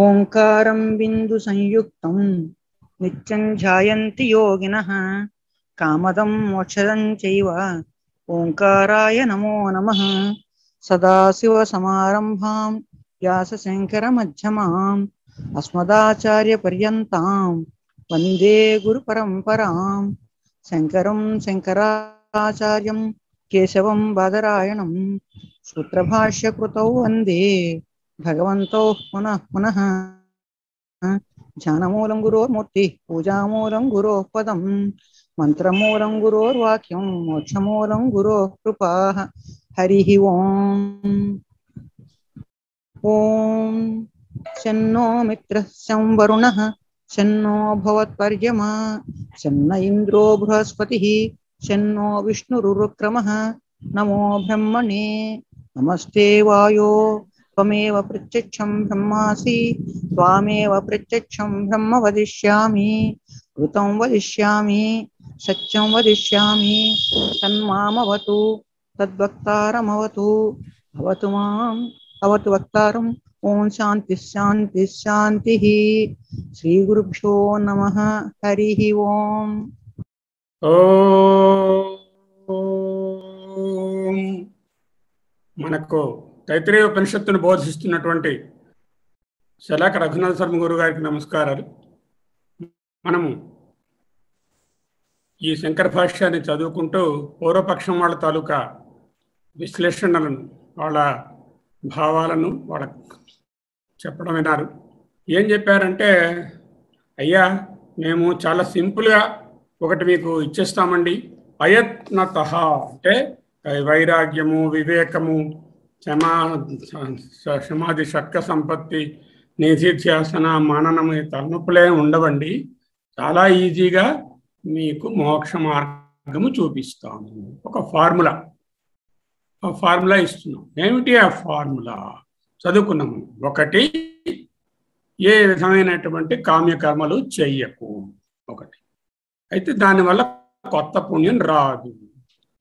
ఓంకారం బిందు సంయుక్తం నిత్యం ధ్యాయంతి యోగినః కామదం మోక్షదం చైవ ఓంకారాయ నమో నమః. సదాశివ సమారంభాం వ్యాసశంకర మధ్యమాం అస్మదాచార్య పర్యంతాం వందే గురు పరంపరాం. శంకరం శంకరాచార్యం కేశవం బాదరాయణం సూత్రభాష్యకృతౌ వందే భగవంతో పునః పునః. ధ్యానమూలం గురోర్మూర్తి పూజామూలం గురో పదం మంత్రమూలం గురోర్వాక్యం మోక్షమూలం గురో కృపా. హరి ఓం. ఓం శన్నో మిత్రః శం వరుణః శన్నో భవత్పర్యమా శన్న ఇంద్రో బృహస్పతిః శన్నో విష్ణురుక్రమః. నమో బ్రహ్మణే నమస్తే వాయో త్వమేవ ప్రత్యక్షం బ్రహ్మాసి త్వామేవ ప్రత్యక్షం బ్రహ్మ వదిష్యామి ఋతం వదిష్యామి సత్యం వదిష్యామి తన్మామవతు తద్వక్తారమవతు అవతు మాం అవతు వక్తారం. ఓం శాంతి శాంతి శాంతి. శ్రీ గురుభ్యో నమః. హరి ఓం. మనకు తైత్రేయ ఉపనిషత్తును బోధిస్తున్నటువంటి శలాక రఘునాథ శర్మ గురువు గారికి నమస్కారాలు. మనము ఈ శంకర భాష్యాన్ని చదువుకుంటూ పూర్వపక్షం వాళ్ళ తాలూకా విశ్లేషణలను, వాళ్ళ భావాలను వాళ్ళ చెప్పడం విన్నారు. ఏం చెప్పారంటే, అయ్యా మేము చాలా సింపుల్గా ఒకటి మీకు ఇచ్చేస్తామండి. అయత్నత అంటే వైరాగ్యము, వివేకము, సమాధి, షట్క సంపత్తి, నిధిధ్యాసన, మాననము, తలనొప్పులే ఉండవండి. చాలా ఈజీగా మీకు మోక్ష మార్గము చూపిస్తాము. ఒక ఫార్ములా ఇస్తున్నాం. ఏమిటి ఆ ఫార్ములా? చదువుకున్నాము. ఒకటి, ఏ విధమైనటువంటి కామ్యకర్మలు చెయ్యకు. ఒకటి అయితే దానివల్ల కొత్త పుణ్యం రాదు.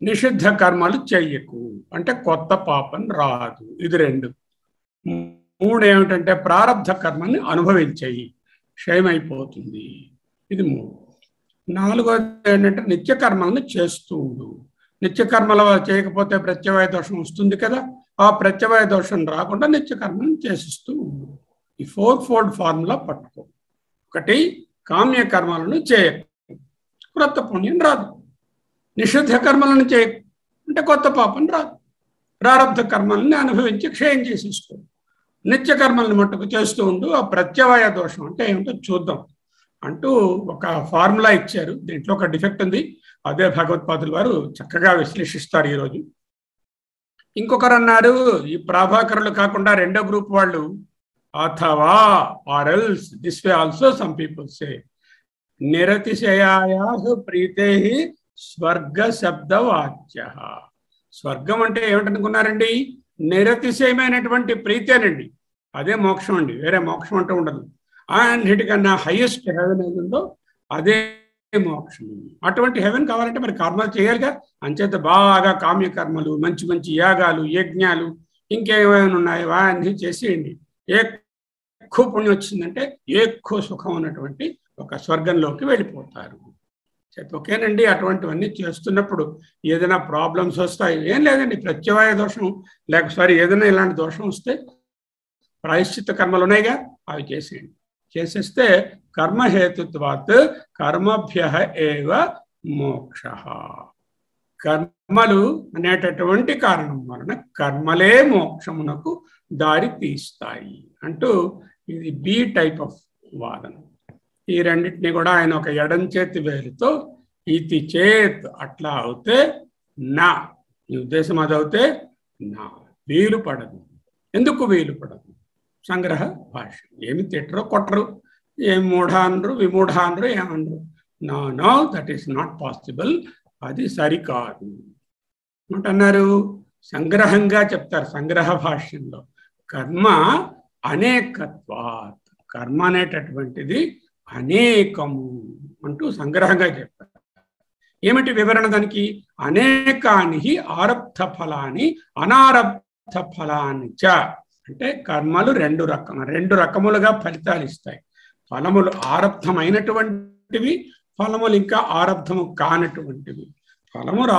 నిషిద్ధ కర్మలు చెయ్యకు అంటే కొత్త పాపం రాదు. ఇది 2. 3 ఏమిటంటే ప్రారబ్ధ కర్మని అనుభవించేయి, క్షయమైపోతుంది. ఇది 3. 4వది ఏంటంటే నిత్య కర్మలను చేస్తూ ఉండు. నిత్య కర్మలు చేయకపోతే ప్రత్యవాయ దోషం వస్తుంది కదా, ఆ ప్రత్యవాయ దోషం రాకుండా నిత్య కర్మలను చేసిస్తూ ఉండు. ఈ 4-fold ఫార్ములా పట్టుకో. ఒకటి, కామ్య కర్మలను చేయకు, క్రొత్త పుణ్యం రాదు. నిషిద్ధ కర్మలను చేయకు అంటే కొత్త పాపం రాదు. ప్రారబ్ధ కర్మల్ని అనుభవించి క్షయం చేసేసుకో. నిత్య కర్మల్ని మట్టుకు చేస్తూ ఉండు. ఆ ప్రత్యవాయ దోషం అంటే ఏమిటో చూద్దాం అంటూ ఒక ఫార్ములా ఇచ్చారు. దీంట్లో ఒక డిఫెక్ట్ ఉంది, అదే భగవత్పాదులు వారు చక్కగా విశ్లేషిస్తారు ఈరోజు. ఇంకొకరు అన్నారు, ఈ ప్రాభాకరులు కాకుండా 2వ గ్రూప్ వాళ్ళు, అథవా or else this way also some people say నిరతిశయాయాసు ప్రీతే స్వర్గ శబ్దవాచ్య. స్వర్గం అంటే ఏమిటనుకున్నారండి? నిరతిశయమైనటువంటి ప్రీతేనండి. అదే మోక్షం అండి, వేరే మోక్షం అంటూ ఉండదు. అన్నిటికన్నా హైయెస్ట్ హెవెన్ ఏదో అదే మోక్షం. అటువంటి హెవెన్ కావాలంటే మరి కర్మలు చేయాలిగా. అంచేత బాగా కామ్యకర్మలు, మంచి మంచి యాగాలు, యజ్ఞాలు, ఇంకేమైనా ఉన్నాయో అన్నీ చేసేయండి. ఎక్కువ పుణ్యం వచ్చిందంటే ఎక్కువ సుఖం ఉన్నటువంటి ఒక స్వర్గంలోకి వెళ్ళిపోతారు. ఓకేనండి. అటువంటివన్నీ చేస్తున్నప్పుడు ఏదైనా ప్రాబ్లమ్స్ వస్తాయి, ఏం లేదండి, ప్రత్యవాయ దోషం లేకపోతే ఏదైనా ఇలాంటి దోషం వస్తే ప్రాయశ్చిత్త కర్మలు ఉన్నాయిగా, అవి చేసేయండి. చేసేస్తే కర్మహేతుత్వాత్ కర్మభ్య ఏవ మోక్ష. కర్మలు అనేటటువంటి కారణం వలన కర్మలే మోక్షమునకు దారి తీస్తాయి అంటూ ఇది బి టైప్ ఆఫ్ వాదన. ఈ రెండింటినీ కూడా ఆయన ఒక ఎడం చేతి వేలుతో ఇది చేత్ అట్లా అవుతే నా, ఈ ఉద్దేశం అది అవుతే నా, వీలు పడదు. ఎందుకు వీలు పడదు? సంగ్రహ భాష్యం. ఏమి తిట్టరు కొట్టరు, ఏం మూఢ అనరు, విమూఢ అనరు, ఏమనరు. No no, that is not possible, అది సరికాదు అంటున్నారు. సంగ్రహంగా చెప్తారు సంగ్రహ భాష్యంలో. కర్మ అనేకత్వాత్, కర్మ అనేటటువంటిది అనేకము అంటూ సంగ్రహంగా చెప్పారు. ఏమిటి వివరణ దానికి? అనేకాని ఆరబ్ధ ఫలాని అనారబ్ధ ఫలాని చ, అంటే కర్మలు రెండు రకములుగా ఫలితాలు ఇస్తాయి. ఫలములు ఆరబ్ధమైనటువంటివి, ఫలములు ఇంకా ఆరబ్ధము కానటువంటివి. ఫలములు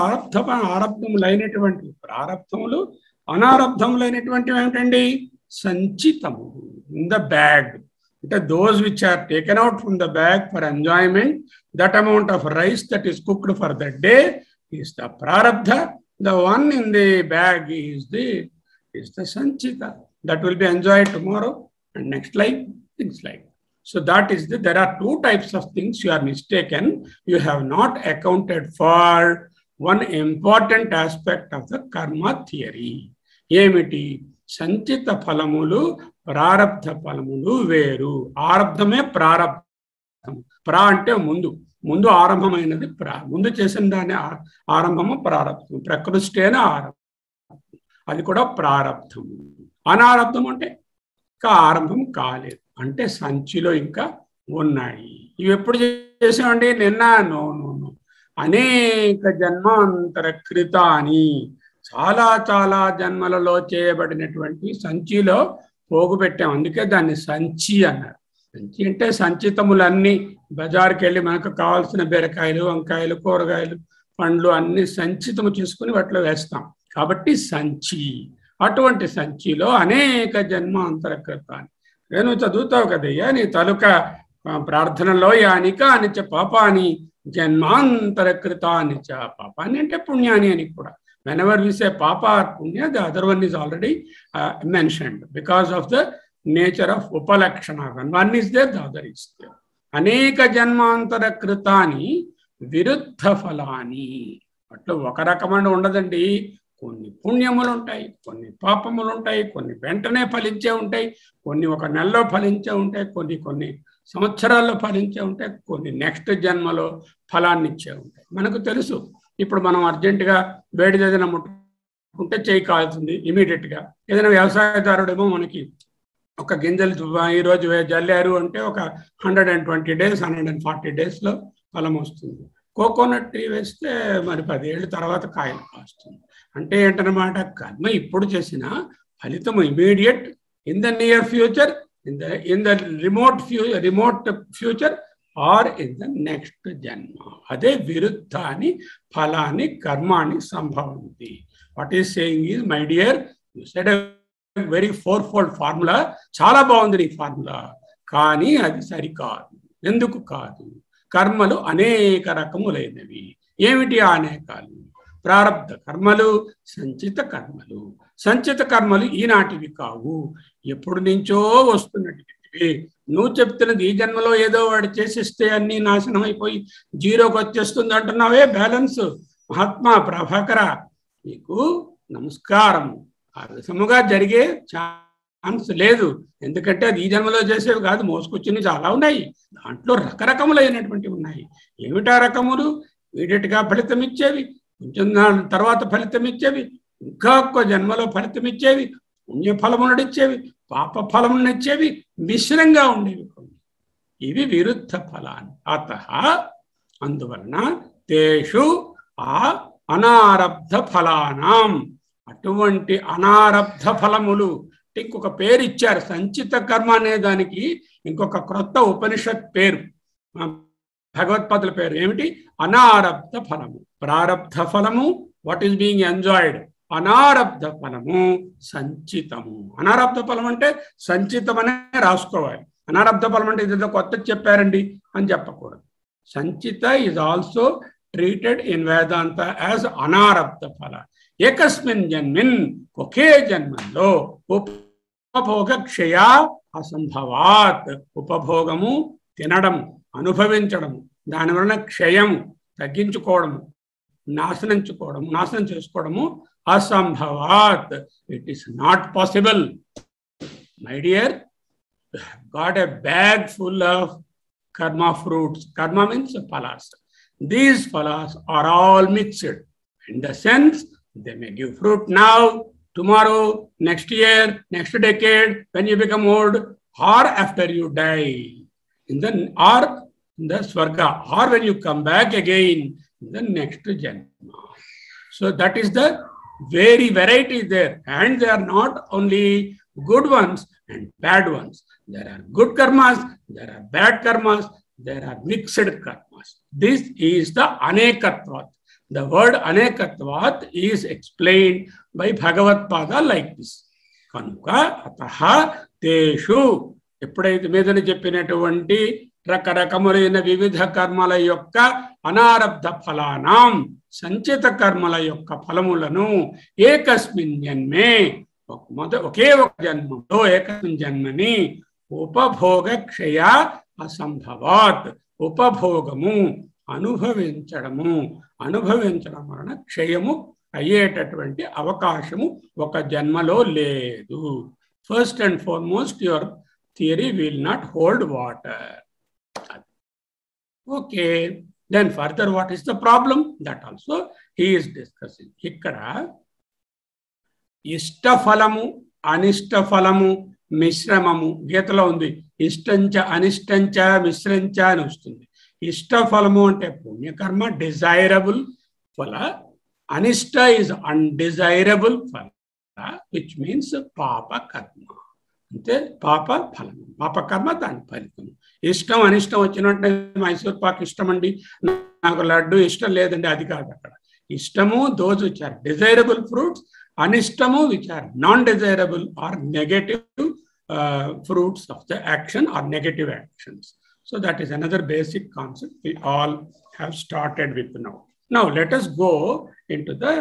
ఆరబ్ధములైనటువంటివి, ప్రారబ్ధములు అనారబ్ధములైనటువంటివి ఏమిటండి? సంచితము, ఇన్ ద బ్యాగ్. అంటే those which are taken out from the bag for enjoyment, that amount of rice that is cooked for that day is the prarabdha. The one in the bag is the sanchita, that will be enjoyed tomorrow and next life, things like. So that is there are two types of things you are mistaken. You have not accounted for one important aspect of the karma theory. ఏమిటి? సంచిత ఫలములు ప్రారబ్ధ ఫలములు వేరు. ఆరబ్ధమే ప్రారబ్ధం. అంటే ముందు ఆరంభమైనది ముందు చేసిన దాని ఆరంభము ప్రారబ్ధం. ప్రకృష్టేన ఆరంభం, అది కూడా ప్రారబ్ధము. అనారబ్ధం అంటే ఇంకా ఆరంభం కాలేదు, అంటే సంచిలో ఇంకా ఉన్నాయి. ఇవి ఎప్పుడు చేసామండి? నిన్న నో అనేక జన్మాంతర కృతాని, చాలా జన్మలలో చేయబడినటువంటి సంచిలో పోగు పెట్టాం. అందుకే దాన్ని సంచి అన్నారు. సంచి అంటే సంచితములన్నీ బజార్కి వెళ్ళి మనకు కావాల్సిన బీరకాయలు, వంకాయలు, కూరగాయలు, పండ్లు అన్ని సంచితము చేసుకుని వాటిలో వేస్తాం. కాబట్టి సంచి. అటువంటి సంచిలో అనేక జన్మాంతర కృతాన్ని. నేను చదువుతావు కదయ్యా నీ తలుక ప్రార్థనలో, యానిక అనిచ పాపాని జన్మాంతర కృతాని చ. పాపాన్ని అంటే పుణ్యాన్ని అని కూడా. Whenever we say papa or punya, the other one is already mentioned because of the nature of upalakshana. When one is there, the other is there. Aneka janmantara kritani viruddha falani. అట్లా ఒక రకమైన ఉండదండి. కొన్ని పుణ్యములు ఉంటాయి, కొన్ని పాపములు ఉంటాయి, కొన్ని వెంటనే ఫలించే ఉంటాయి, కొన్ని ఒక నెలలో ఫలించే ఉంటాయి, కొన్ని సంవత్సరాల్లో ఫలించే ఉంటాయి, కొన్ని నెక్స్ట్ జన్మలో ఫలాన్ని ఇచ్చే ఉంటాయి. మనకు తెలుసు. ఇప్పుడు మనం అర్జెంటుగా వేడిది ఏదైనా ముట్టుకుంటే చేయి కాలుతుంది ఇమీడియట్గా. ఏదైనా వ్యవసాయదారుడేమో మనకి ఒక గింజలు ఈరోజు జల్లారు అంటే ఒక 120 days 140 daysలో ఫలం వస్తుంది. కోకోనట్ ట్రీ వేస్తే మరి 10 ఏళ్ళ తర్వాత కాయలు కాస్తుంది. అంటే ఏంటన్నమాట? కర్మ ఇప్పుడు చేసిన ఫలితం immediate, in the near future, in the remote future or in the next janma. అదే విరుద్ధాన్ని ఫలాన్ని కర్మాన్ని సంభవంతి. What is saying is, my dear, you said a very 4-fold formula. చాలా బాగుంది నీ ఫార్ములా, కానీ అది సరికాదు. ఎందుకు కాదు? కర్మలు అనేక రకములైనవి. ఏమిటి ఆ అనేకాలు? ప్రారబ్ధ కర్మలు, సంచిత కర్మలు. సంచిత కర్మలు ఈనాటివి కావు, ఎప్పుడు నుంచో వస్తున్నటువంటివి. నువ్వు చెప్తున్నది ఈ జన్మలో ఏదో వాడు చేసిస్తే అన్ని నాశనం అయిపోయి జీరోకి వచ్చేస్తుంది అంటున్నావే. బ్యాలెన్స్ మహాత్మా ప్రభాకర, నీకు నమస్కారం. ఆ విధముగా జరిగే ఛాన్స్ లేదు. ఎందుకంటే అది ఈ జన్మలో చేసేవి కాదు, మోసుకొచ్చినవి చాలా ఉన్నాయి. దాంట్లో రకరకములైనటువంటివి ఉన్నాయి. ఏమిటా రకములు? ఇమీడియట్గా ఫలితం ఇచ్చేవి, కొంచెం తర్వాత ఫలితం ఇచ్చేవి, ఇంకా ఒక్క జన్మలో ఫలితం ఇచ్చేవి, పుణ్యఫలమునిచ్చేవి, పాప ఫలమునిచ్చేవి, మిశ్రంగా ఉండేవి కొన్ని. ఇవి విరుద్ధ ఫలాన్ని. అందువలన తేషు ఆ అనారబ్ధ ఫలానాం, అటువంటి అనారబ్ధ ఫలములు. ఇంకొక పేరు ఇచ్చారు, సంచిత కర్మ అనే దానికి ఇంకొక క్రొత్త ఉపనిషత్ పేరు, భగవత్పాదుల పేరు ఏమిటి? అనారబ్ధ ఫలము. ప్రారబ్ధ ఫలము వాట్ ఈస్ బీయింగ్ ఎంజాయిడ్, అనారబ్ధ ఫలము సంచితము. అనారబ్ధ ఫలం అంటే సంచితం అనే రాసుకోవాలి. అనారబ్ధ ఫలం అంటే ఇదేదో కొత్త చెప్పారండి అని చెప్పకూడదు. Sanchita is also treated in Vedanta as anarabdha phala. ఏకస్మిన్ జన్మిన్, ఒకే జన్మంలో ఉపభోగ క్షయ అసంభవాత్. ఉపభోగము తినడము, అనుభవించడము, దానివలన క్షయము తగ్గించుకోవడము, నాశనం చేసుకోవడము అసంభవాత్. It is not possible. My dear, you have got a bag full of karma fruits. Karma means phalas. These phalas are all mixed. In the sense, they may give fruit now, tomorrow, next year, next decade, when you become old, or after you die. or in the Swarga, or when you come back again in the next Janma. So that is the very variety there. And they are not only good ones and bad ones. There are good karmas, there are bad karmas, there are mixed karmas. This is the Anekatvat. The word Anekatvat is explained by Bhagavad Pada like this. Kanuka ataha teshu. ఎప్పుడైతే మీదని చెప్పినటువంటి రకరకములైన వివిధ కర్మల యొక్క అనారబ్ధ ఫలానాం సంచిత కర్మల యొక్క ఫలములను ఏకస్మిన్ జన్మే ఒకే ఒక జన్మలో ఏకస్మిన్ జన్మని ఉపభోగ క్షయ అసంభవాత్ ఉపభోగము అనుభవించడం వలన క్షయము అయ్యేటటువంటి అవకాశము ఒక జన్మలో లేదు. First and foremost your theory will not hold water. Okay, then further what is the problem? That also he is discussing. Ikkada ishtafalamu anishtafalamu mishramamu గీతలో ఉంది. ఇష్టంచ అనిష్టంచ మిశ్రంచ అని వస్తుంది. ఇష్టఫలము అంటే పుణ్యకర్మ డిజైరబుల్ ఫల, అనిష్ట ఇస్ అన్డిజైరబుల్ ఫల, విచ్ మీన్స్ పాప కర్మ. అంటే పాప ఫలం, పాప కర్మ దాని ఫలితం. ఇష్టం అనిష్టం వచ్చినట్టే మైసూర్ పాక్ ఇష్టం అండి, నాకు లడ్డు ఇష్టం లేదండి, అది కాదు అక్కడ. ఇష్టము those which are desirable fruits, అనిష్టము which are non desirable or negative fruits of the action or negative actions. So that is another basic concept we all have started with now. Now let us go into the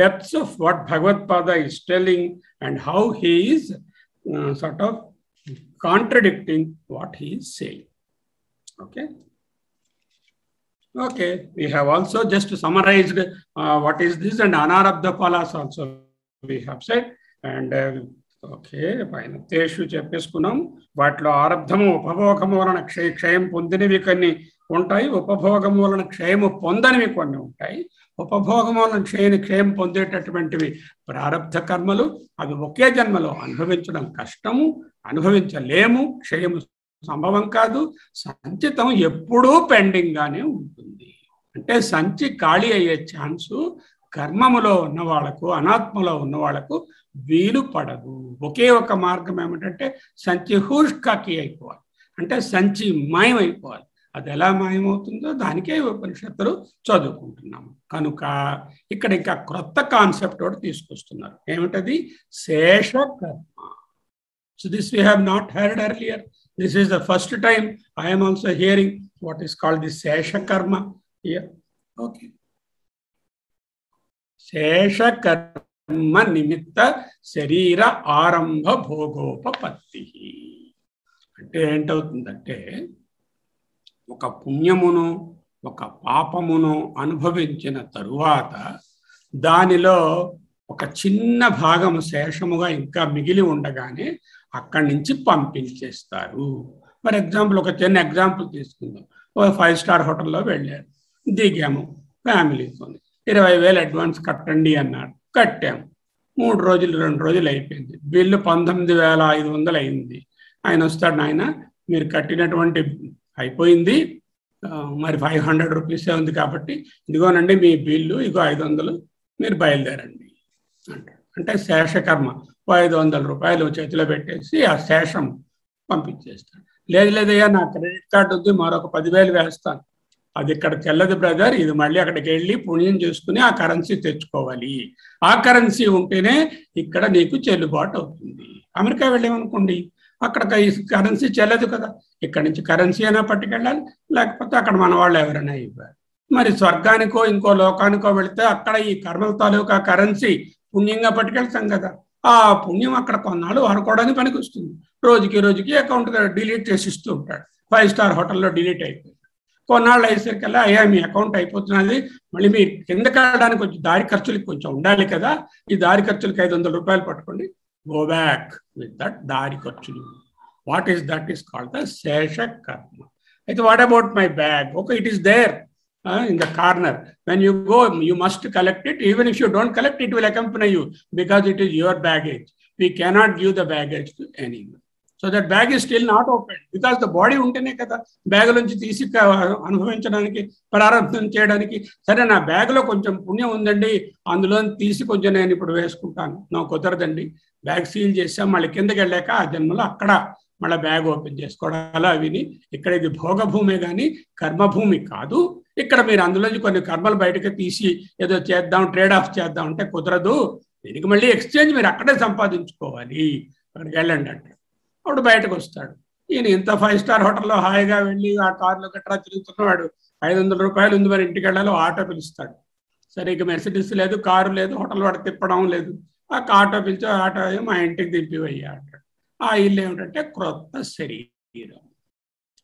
depths of what Bhagavad Pada is telling and how he is sort of contradicting what he is saying. Okay, we have also just summarized what is this, and anarabdha phalas also we have said, and okay పైన తేషు చెప్పేసుకున్నాం. వాటిలో ఆరబ్ధము ఉపభోగము వలన క్షయం పొందినవి కొన్ని ఉంటాయి, ఉపభోగము వలన క్షయము పొందనివి కొన్ని ఉంటాయి. ఉపభోగము వలన క్షయం పొందేటటువంటివి ప్రారబ్ధ కర్మలు. అవి ఒకే జన్మలో అనుభవించడం కష్టము, అనుభవించలేము, క్షయము సంభవం కాదు. సంచితం ఎప్పుడూ పెండింగ్ గానే ఉంటుంది. అంటే సంచి ఖాళీ అయ్యే ఛాన్సు కర్మములో ఉన్న వాళ్లకు, అనాత్మలో ఉన్న వాళ్లకు వీలు పడదు. ఒకే ఒక మార్గం ఏమిటంటే సంచి హుష్కాకి అయిపోవాలి, అంటే సంచి మాయం అయిపోవాలి. అది ఎలా మాయమవుతుందో దానికే ఉపనిషత్తులు చదువుకుంటున్నాము. కనుక ఇక్కడ ఇంకా క్రొత్త కాన్సెప్ట్ ఒకటి తీసుకొస్తున్నారు. ఏమిటది? శేష కర్మ. So this we have not heard earlier. This is the first time I am also hearing what is called the శేష కర్మ here. ఓకే, శేష కర్మ నిమిత్త శరీర ఆరంభ భోగోపపత్తి. అంటే ఏంటవుతుందంటే ఒక పుణ్యమును ఒక పాపమును అనుభవించిన తరువాత దానిలో ఒక చిన్న భాగము శేషముగా ఇంకా మిగిలి ఉండగానే అక్కడి నుంచి పంపించేస్తారు. ఫర్ ఎగ్జాంపుల్ ఒక చిన్న ఎగ్జాంపుల్ తీసుకుందాం. ఒక 5-star హోటల్లో వెళ్ళారు, దిగాము ఫ్యామిలీతో. 20,000 అడ్వాన్స్ కట్టండి అన్నారు, కట్టాము. 3 రోజులు 2 రోజులు అయిపోయింది, బిల్లు 19,500 అయింది. ఆయన వస్తాడు, నాయన మీరు కట్టినటువంటి అయిపోయింది, మరి 500 రూపీసే ఉంది కాబట్టి ఇదిగోనండి మీ బిల్లు, ఇగో 500 మీరు బయలుదేరండి అంటాడు. అంటే శేషకర్మ 500 రూపాయలు చేతిలో పెట్టేసి ఆ శేషం పంపించేస్తాడు. లేదయ్యా నా క్రెడిట్ కార్డు ఉంది, మరొక 10,000 వేస్తాను. అది ఇక్కడ చెల్లదు బ్రదర్, ఇది మళ్ళీ అక్కడికి వెళ్ళి పుణ్యం చేసుకుని ఆ కరెన్సీ తెచ్చుకోవాలి. ఆ కరెన్సీ ఉంటేనే ఇక్కడ నీకు చెల్లుబాటు అవుతుంది. అమెరికా వెళ్ళామనుకోండి, అక్కడ కరెన్సీ చెల్లదు కదా, ఇక్కడ నుంచి కరెన్సీ అయినా పట్టుకెళ్ళాలి, లేకపోతే అక్కడ మన వాళ్ళు ఎవరైనా ఇవ్వాలి. మరి స్వర్గానికో ఇంకో లోకానికో వెళితే అక్కడ ఈ కర్మల తాలూకా కరెన్సీ పుణ్యంగా పట్టుకెళ్తాం కదా, ఆ పుణ్యం అక్కడ కొన్నాళ్ళు వాడుకోవడానికి పనికి వస్తుంది. రోజుకి అకౌంట్ డిలీట్ చేసి ఇస్తూ ఉంటాడు. 5-star హోటల్లో డిలీట్ అయిపోయింది. కొన్నాళ్ళు అయ్యేసరికల్లా అయ్యా మీ అకౌంట్ అయిపోతున్నది, మళ్ళీ మీరు కిందకి వెళ్ళడానికి కొంచెం దారి ఖర్చులకి కొంచెం ఉండాలి కదా, ఈ దారి ఖర్చులకి 500 రూపాయలు పట్టుకోండి, గో బ్యాక్ విత్ దట్ దారి ఖర్చులు. What is that is called the shesha karma. అయితే what about my bag? Okay, it is there in the corner. When you go, you must collect it. Even if you don't collect, it will accompany you because it is your baggage. We cannot give the baggage to anyone. So that bag is still not open because the body ఉంటేనే కదా bag నుంచి తీసి అనుభవించడానికి ప్రారంభం చేయడానికి. సరే నా బ్యాగ్లో కొంచెం పుణ్యం ఉందండి, అందులో తీసి కొంచెం నేను ఇప్పుడు వేసుకుంటాను. నా కుదరదండి, బ్యాగ్ సీల్ చేసాం, మళ్ళీ కిందకి వెళ్ళాక ఆ జన్మలో అక్కడ మళ్ళీ బ్యాగ్ ఓపెన్ చేసుకోవడాలు అవిని. ఇక్కడ ఇది భోగభూమే కానీ కర్మభూమి కాదు. ఇక్కడ మీరు అందులోంచి కొన్ని కర్మలు బయటకు తీసి ఏదో చేద్దాం, ట్రేడ్ ఆఫ్ చేద్దాం అంటే కుదరదు. దీనికి మళ్ళీ ఎక్స్చేంజ్ మీరు అక్కడే సంపాదించుకోవాలి, అక్కడికి వెళ్ళండి అంటే అప్పుడు బయటకు వస్తాడు. ఈయన ఇంత 5 స్టార్ హోటల్లో హాయిగా వెళ్ళి ఆ కార్లో గట్రా తిరుగుతున్నవాడు 500 రూపాయలు ఉంది, మరి ఇంటికి వెళ్ళాలో ఆటో పిలుస్తాడు. సరే ఇక మెర్సిడీస్ లేదు, కారు లేదు, హోటల్ వాడు తిప్పడం లేదు. ఆ ఆటో పిలిచి ఆటో మా ఇంటికి దింపివయ్యా అంటాడు. ఆ ఇల్లు ఏమిటంటే క్రొత్త శరీరం.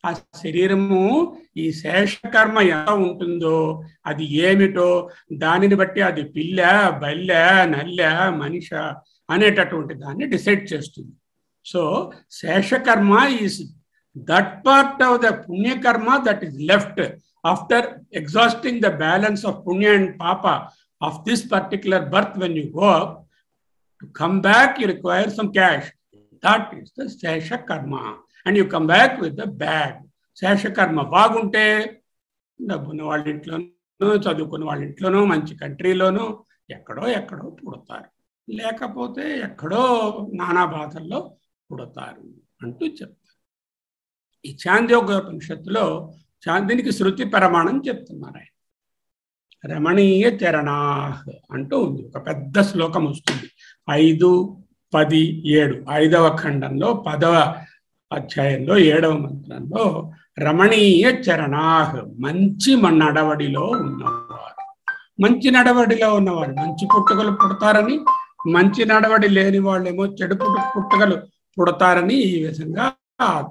ఆ శరీరము ఈ శేషకర్మ ఎంత ఉంటుందో అది ఏమిటో దానిని బట్టి అది పిల్ల, బల్లె, నల్ల, మనిష అనేటటువంటి దాన్ని డిసైడ్ చేస్తుంది. So sheshakarma is that part of the punyakarma that is left after exhausting the balance of punya and papa of this particular birth. When you go up to come back you require some cash. That is the sheshakarma. And you come back with the bag. శేషకర్మ బాగుంటే డబ్బున్న వాళ్ళ ఇంట్లోనూ, చదువుకున్న వాళ్ళ ఇంట్లోనూ, మంచి కంట్రీలోనూ ఎక్కడో పుడతారు, లేకపోతే ఎక్కడో నానా బాధల్లో పుడతారు అంటూ చెప్తారు. ఈ చాంద్యోగ్యోపనిషత్తులో దీనికి శృతి ప్రమాణం చెప్తున్నారు ఆయన. రమణీయ చరణాహ్ అంటూ ఉంది, ఒక పెద్ద శ్లోకం వస్తుంది. 5, 10, 7 5వ ఖండంలో 10వ అధ్యాయంలో 7వ మంత్రంలో రమణీయ చరణాహ్, మంచి నడవడిలో ఉన్నవారు. మంచి నడవడిలో ఉన్నవారు మంచి పుట్టుకలు పుడతారని, మంచి నడవడి లేని వాళ్ళేమో చెడు పుట్టుకలు పుడతారని ఈ విధంగా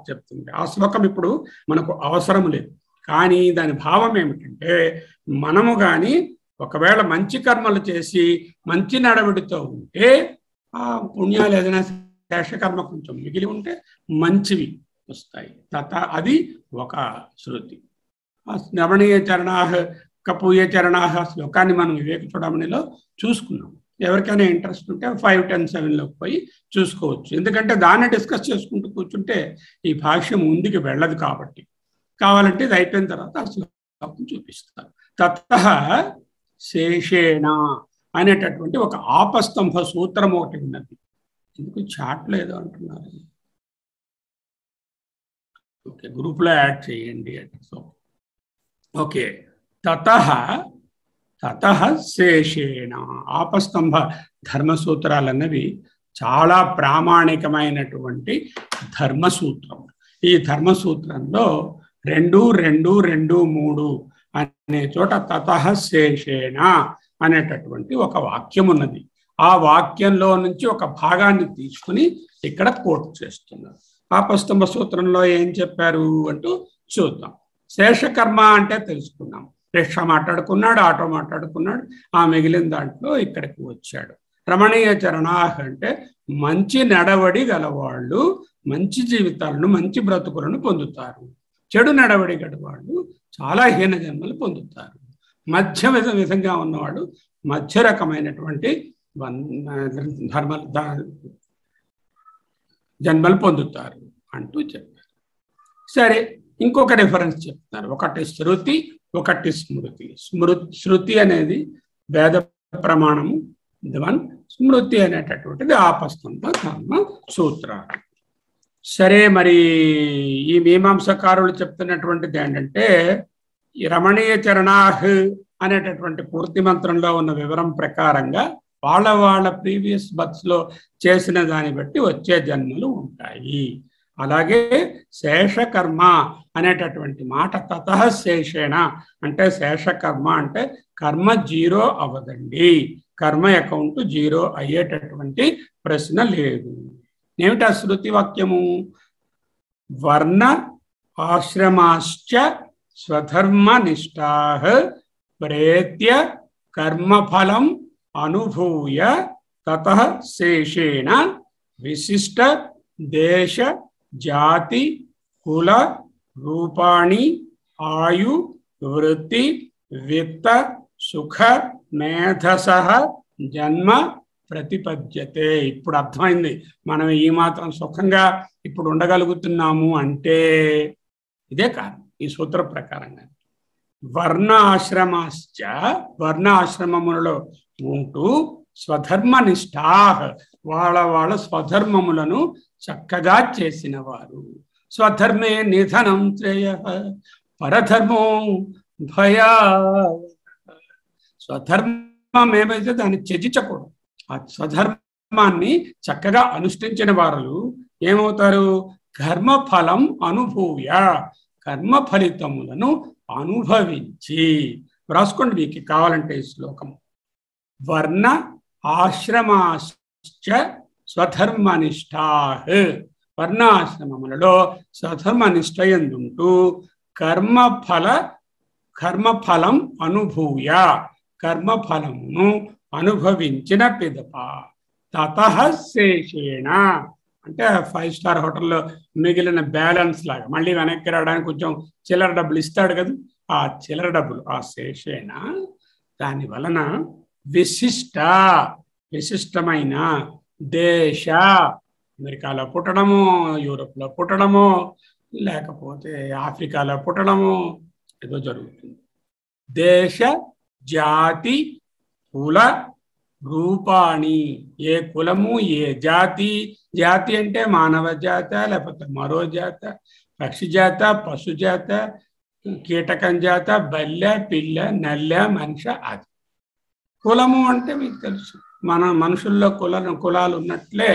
చెప్తుంది. ఆ శ్లోకం ఇప్పుడు మనకు అవసరం లేదు, కానీ దాని భావం ఏమిటంటే మనము కానీ ఒకవేళ మంచి కర్మలు చేసి మంచి నడవడితో ఉంటే ఆ పుణ్యాలు ఏదైనా శేషకర్మ కొంచెం మిగిలి ఉంటే మంచివి వస్తాయి. అది ఒక శృతి. రమణీయ చరణాహ కపూయ చరణాహ శ్లోకాన్ని మనం వివేక చూడమనిలో చూసుకున్నాం. ఎవరికైనా ఇంట్రెస్ట్ ఉంటే 5:10:7లోకి పోయి చూసుకోవచ్చు. ఎందుకంటే దాన్ని డిస్కస్ చేసుకుంటూ కూర్చుంటే ఈ భాష్యం ముందుకు వెళ్ళదు కాబట్టి. కావాలంటే ఇది అయిపోయిన తర్వాత ఆ శ్లోకం చూపిస్తారు. తతః శేషేణ అనేటటువంటి ఒక ఆపస్తంభ సూత్రం ఒకటి ఉన్నది. ఎందుకు చాట్లో ఏదో అంటున్నారు, ఓకే గ్రూప్లో యాడ్ చేయండి అంటే. సో ఓకే, తతః శేషేణ ఆపస్తంభ ధర్మసూత్రాలన్నవి చాలా ప్రామాణికమైనటువంటి ధర్మసూత్రం. ఈ ధర్మసూత్రంలో 2, 2, 2, 3 అనే చోట తతః శేషేణ అనేటటువంటి ఒక వాక్యం ఉన్నది. ఆ వాక్యంలో నుంచి ఒక భాగాన్ని తీసుకుని ఇక్కడ కోట్ చేస్తున్నారు. ఆపస్తంభ సూత్రంలో ఏం చెప్పారు అంటూ చూద్దాం. శేషకర్మ అంటే తెలుసుకున్నాం. రిక్షా మాట్లాడుకున్నాడు, ఆటో మాట్లాడుకున్నాడు, ఆ మిగిలిన దాంట్లో ఇక్కడికి వచ్చాడు. రమణీయ చరణాహ్ అంటే మంచి నడవడి గలవాళ్ళు మంచి జీవితాలను, మంచి బ్రతుకులను పొందుతారు. చెడు నడవడి గలవాళ్ళు చాలా హీన జన్మలు పొందుతారు. మధ్య విధంగా ఉన్నవాడు మధ్య రకమైనటువంటి జన్మలు పొందుతారు అంటూ చెప్పారు. సరే, ఇంకొక రిఫరెన్స్ చెప్తారు. ఒకటి శృతి, ఒకటి స్మృతి. శృతి అనేది వేద ప్రమాణము, స్మృతి అనేటటువంటిది ఆపస్తంభ ధర్మ సూత్రాలు. సరే, మరి ఈ మీమాంసకారులు చెప్తున్నటువంటిది ఏంటంటే ఈ రమణీయ చరణాహ్ అనేటటువంటి పూర్తి మంత్రంలో ఉన్న వివరం ప్రకారంగా వాళ్ళ ప్రీవియస్ బర్త్స్ లో చేసిన దాన్ని బట్టి వచ్చే జన్మలు ఉంటాయి. అలాగే శేషకర్మ అనేటటువంటి మాట తతః శేషేణ అంటే శేషకర్మ అంటే కర్మ 0 అవ్వదండి, కర్మ అకౌంట్ 0 అయ్యేటటువంటి ప్రశ్న లేదు. ఏమిటా శృతి వాక్యము? వర్ణ ఆశ్రమాశ్చ స్వధర్మ నిష్ఠాః ప్రేత్య కర్మఫలం అనుభూయ తతః శేషేణ విశిష్ట దేశ జాతి కుల రూపాణి ఆయు వృత్తి విత్త సుఖ మేధసః జన్మ ప్రతిపద్యతే. ఇప్పుడు అర్థమైంది మనం ఈ మాత్రం సుఖంగా ఇప్పుడు ఉండగలుగుతున్నాము అంటే ఇదే కారణం. ఈ సూత్ర ప్రకారంగా వర్ణ ఆశ్రమములలో ఉంటూ స్వధర్మనిష్టా, వాళ్ళ స్వధర్మములను చక్కగా చేసిన వారు. స్వధర్మే నిధనం శ్రేయ పరధర్మో భయా. స్వధర్మం ఏమైతే దాన్ని త్యజించకూడదు. ఆ స్వధర్మాన్ని చక్కగా అనుష్ఠించిన వారు ఏమవుతారు? కర్మఫలం అనుభూయ, కర్మ ఫలితములను అనుభవించి. రాసుకోండి మీకు కావాలంటే ఈ శ్లోకం. వర్ణ ఆశ్రమాశ్చ స్వధర్మనిష్టా, వర్ణాశ్రమములలో స్వధర్మనిష్ట యందుంటూ కర్మఫలం అనుభూయ, కర్మఫలమును అనుభవించిన పిదప తతః శేషేణ, అంటే 5 స్టార్ హోటల్లో మిగిలిన బ్యాలెన్స్ లాగా మళ్ళీ వెనక్కి రావడానికి కొంచెం చిల్లర డబ్బులు ఇస్తాడు కదా, ఆ చిల్లర డబ్బులు ఆ శేషేణ దాని వలన విశిష్టమైన దేశ, అమెరికాలో పుట్టడము, యూరోప్లో పుట్టడము, లేకపోతే ఆఫ్రికాలో పుట్టడము ఏదో జరుగుతుంది. దేశ జాతి కుల రూపాణి, ఏ కులము ఏ జాతి, జాతి అంటే మానవ జాత, లేకపోతే మరో జాత, పక్షి జాత, పశు జాత, కీటకం జాత, బల్లె పిల్ల నల్లె మనిషి. అది కులము అంటే మీకు తెలుసు, మన మనుషుల్లో కులాలు ఉన్నట్లే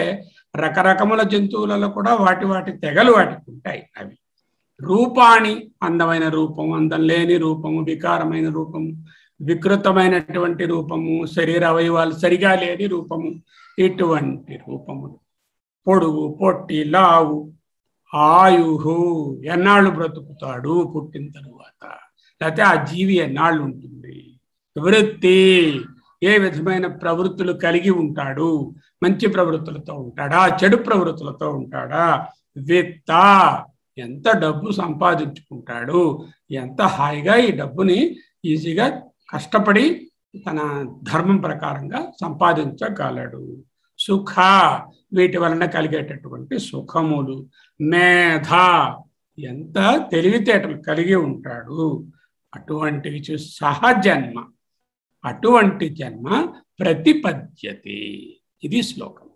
రకరకముల జంతువులలో కూడా వాటి తెగలు వాటికి ఉంటాయి. అవి రూపాణి, అందమైన రూపము, అందం లేని రూపము, వికారమైన రూపము, వికృతమైనటువంటి రూపము, శరీర అవయవాలు సరిగా లేని రూపము, ఇటువంటి రూపములు. పొడుగు పొట్టి లావు, ఆయుహు ఎన్నాళ్ళు బ్రతుకుతాడు పుట్టిన తరువాత, లేకపోతే ఆ జీవి ఎన్నాళ్ళు ఉంటుంది, వృత్తి ఏ విధమైన ప్రవృత్తులు కలిగి ఉంటాడు, మంచి ప్రవృత్తులతో ఉంటాడా చెడు ప్రవృత్తులతో ఉంటాడా, విత్త ఎంత డబ్బు సంపాదించుకుంటాడు, ఎంత హాయిగా ఈ డబ్బుని ఈజీగా కష్టపడి తన ధర్మం ప్రకారంగా సంపాదించగలడు, సుఖ వీటి వలన కలిగేటటువంటి సుఖములు, మేధ ఎంత తెలివితేటలు కలిగి ఉంటాడు, అటువంటివి చూసి సహజన్మ, అటువంటి జన్మ ప్రతిపద్యతే. ఇది శ్లోకం.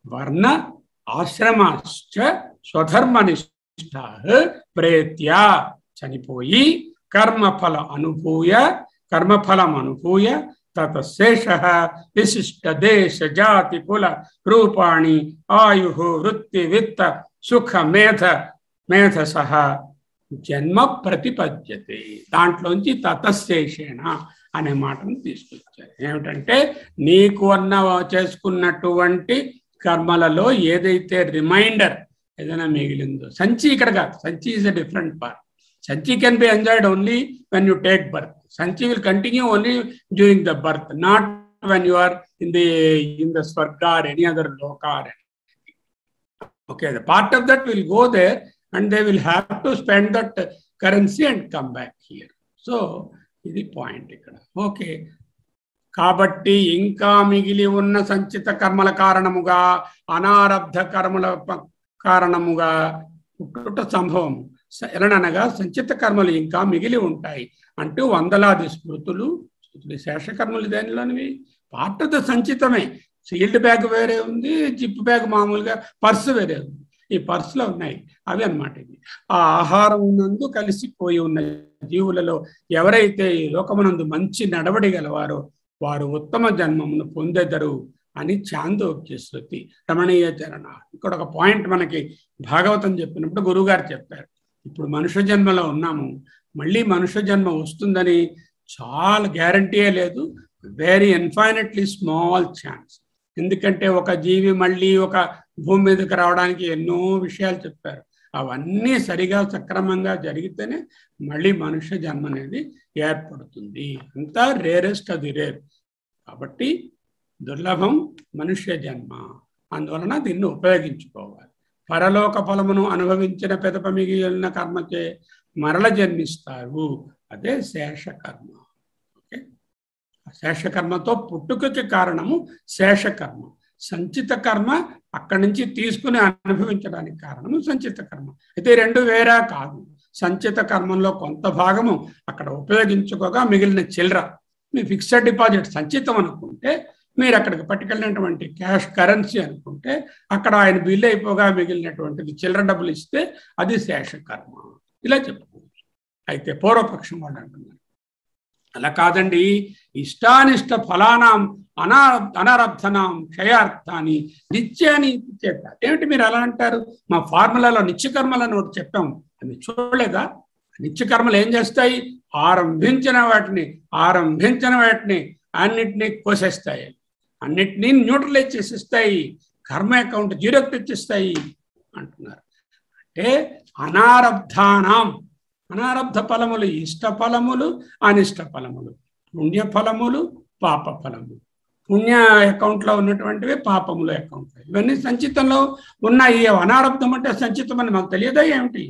వర్ణ ఆశ్రమాశ్చ స్వధర్మనిష్టా ప్రేత్య, చనిపోయి కర్మఫలం అనుభూయ తతశేష విశిష్ట దేశ జాతి కుల రూపాణి ఆయు వృత్తి విత్త సుఖ మేధస జన్మ ప్రతిపద్యతే. దాంట్లోంచి తతశేషేణ అనే మాటను తీసుకొచ్చారు. ఏమిటంటే నీకు చేసుకున్నటువంటి కర్మలలో ఏదైతే రిమైండర్ ఏదైనా మిగిలిందో, సంచి ఇక్కడ కాదు, sanchi is a different part. Sanchi can be enjoyed only when you take birth. Sanchi will continue only during the birth, not when you are in the swarga or any other loka or anything. Okay, the part of that will go there and they will have to spend that currency and come back here. So ఇది point ఇక్కడ. Okay, కాబట్టి ఇంకా మిగిలి ఉన్న సంచిత కర్మల కారణముగా అనారబ్ధ కర్మల కారణముగా పుట్టుట సంభవం. ఎలానగా సంచిత కర్మలు ఇంకా మిగిలి ఉంటాయి అంటూ వందలాది స్మృతులు, శేషకర్మలు దేనిలోనివి పార్ట్ ఆఫ్ ద సంచితమే. సీల్డ్ బ్యాగ్ వేరే ఉంది, జిప్ బ్యాగ్ మామూలుగా పర్సు వేరే ఉంది. ఈ పర్సులో ఉన్నాయి అవి అన్నమాట. ఇది ఆ ఆహారం నందు కలిసిపోయి ఉన్న జీవులలో ఎవరైతే ఈ లోకమునందు మంచి నడవడి గలవారో వారు ఉత్తమ జన్మమును పొందెదరు అని చాందోగ్య శృతి రమణీయ చరణ. ఇక్కడ ఒక పాయింట్ మనకి భాగవతం చెప్పినప్పుడు గురువుగారు చెప్పారు, ఇప్పుడు మనుష్య జన్మలో ఉన్నాము, మళ్ళీ మనుష్య జన్మ వస్తుందని చాలా గ్యారంటీయే లేదు, వెరీ ఇన్ఫైనెట్లీ స్మాల్ ఛాన్స్. ఎందుకంటే ఒక జీవి మళ్ళీ ఒక భూమి మీదకి రావడానికి ఎన్నో విషయాలు చెప్పారు. అవన్నీ సరిగా సక్రమంగా జరిగితేనే మళ్ళీ మనుష్య జన్మ అనేది ఏర్పడుతుంది. అంతా రేరెస్ట్ అది రేర్. కాబట్టి దుర్లభం మనుష్య జన్మ, అందువలన దీన్ని ఉపయోగించుకోవాలి. పరలోక ఫలమును అనుభవించిన పెదప మిగిలిన కర్మచే మరల జన్మిస్తారు, అదే శేష కర్మ. ఓకే, శేషకర్మతో పుట్టుకకి కారణము శేషకర్మ. సంచిత కర్మ అక్కడి నుంచి తీసుకుని అనుభవించడానికి కారణము సంచిత కర్మ. అయితే రెండు వేరా కాదు. సంచిత కర్మంలో కొంత భాగము అక్కడ ఉపయోగించుకోగా మిగిలిన చిల్లర మీ ఫిక్స్డ్ డిపాజిట్ సంచితం అనుకుంటే, మీరు అక్కడికి పట్టుకెళ్ళినటువంటి క్యాష్ కరెన్సీ అనుకుంటే, అక్కడ ఆయన బిల్లు అయిపోగా మిగిలినటువంటిది చిల్లర డబ్బులు ఇస్తే అది శేషకర్మ. ఇలా చెప్పుకోవచ్చు. అయితే పూర్వపక్షం వాళ్ళు అంటున్నారు అలా కాదండి, ఇష్టానిష్ట ఫలానాం అనారబ్ధనాం క్షయార్థాన్ని నిత్యాన్ని చేత. ఏమిటి మీరు అలా అంటారు? మా ఫార్ములాలో నిత్యకర్మలను ఒకటి చెప్పాం, అది చూడలేదా? నిత్యకర్మలు ఏం చేస్తాయి? ఆరంభించిన వాటిని అన్నిటినీ కోసేస్తాయి, అన్నిటినీ న్యూట్రలైజ్ చేసేస్తాయి, కర్మ అకౌంట్ జీరోకి తెచ్చిస్తాయి అంటున్నారు. అంటే అనారబ్ధ ఫలములు, ఇష్ట ఫలములు, అనిష్ట ఫలములు, పుణ్య ఫలములు, పాప ఫలములు. పుణ్య అకౌంట్లో ఉన్నటువంటివి పాపముల అకౌంట్లో, ఇవన్నీ సంచితంలో ఉన్నాయి. అనారబ్ధం అంటే సంచితం అని మాకు తెలియదా ఏమిటి?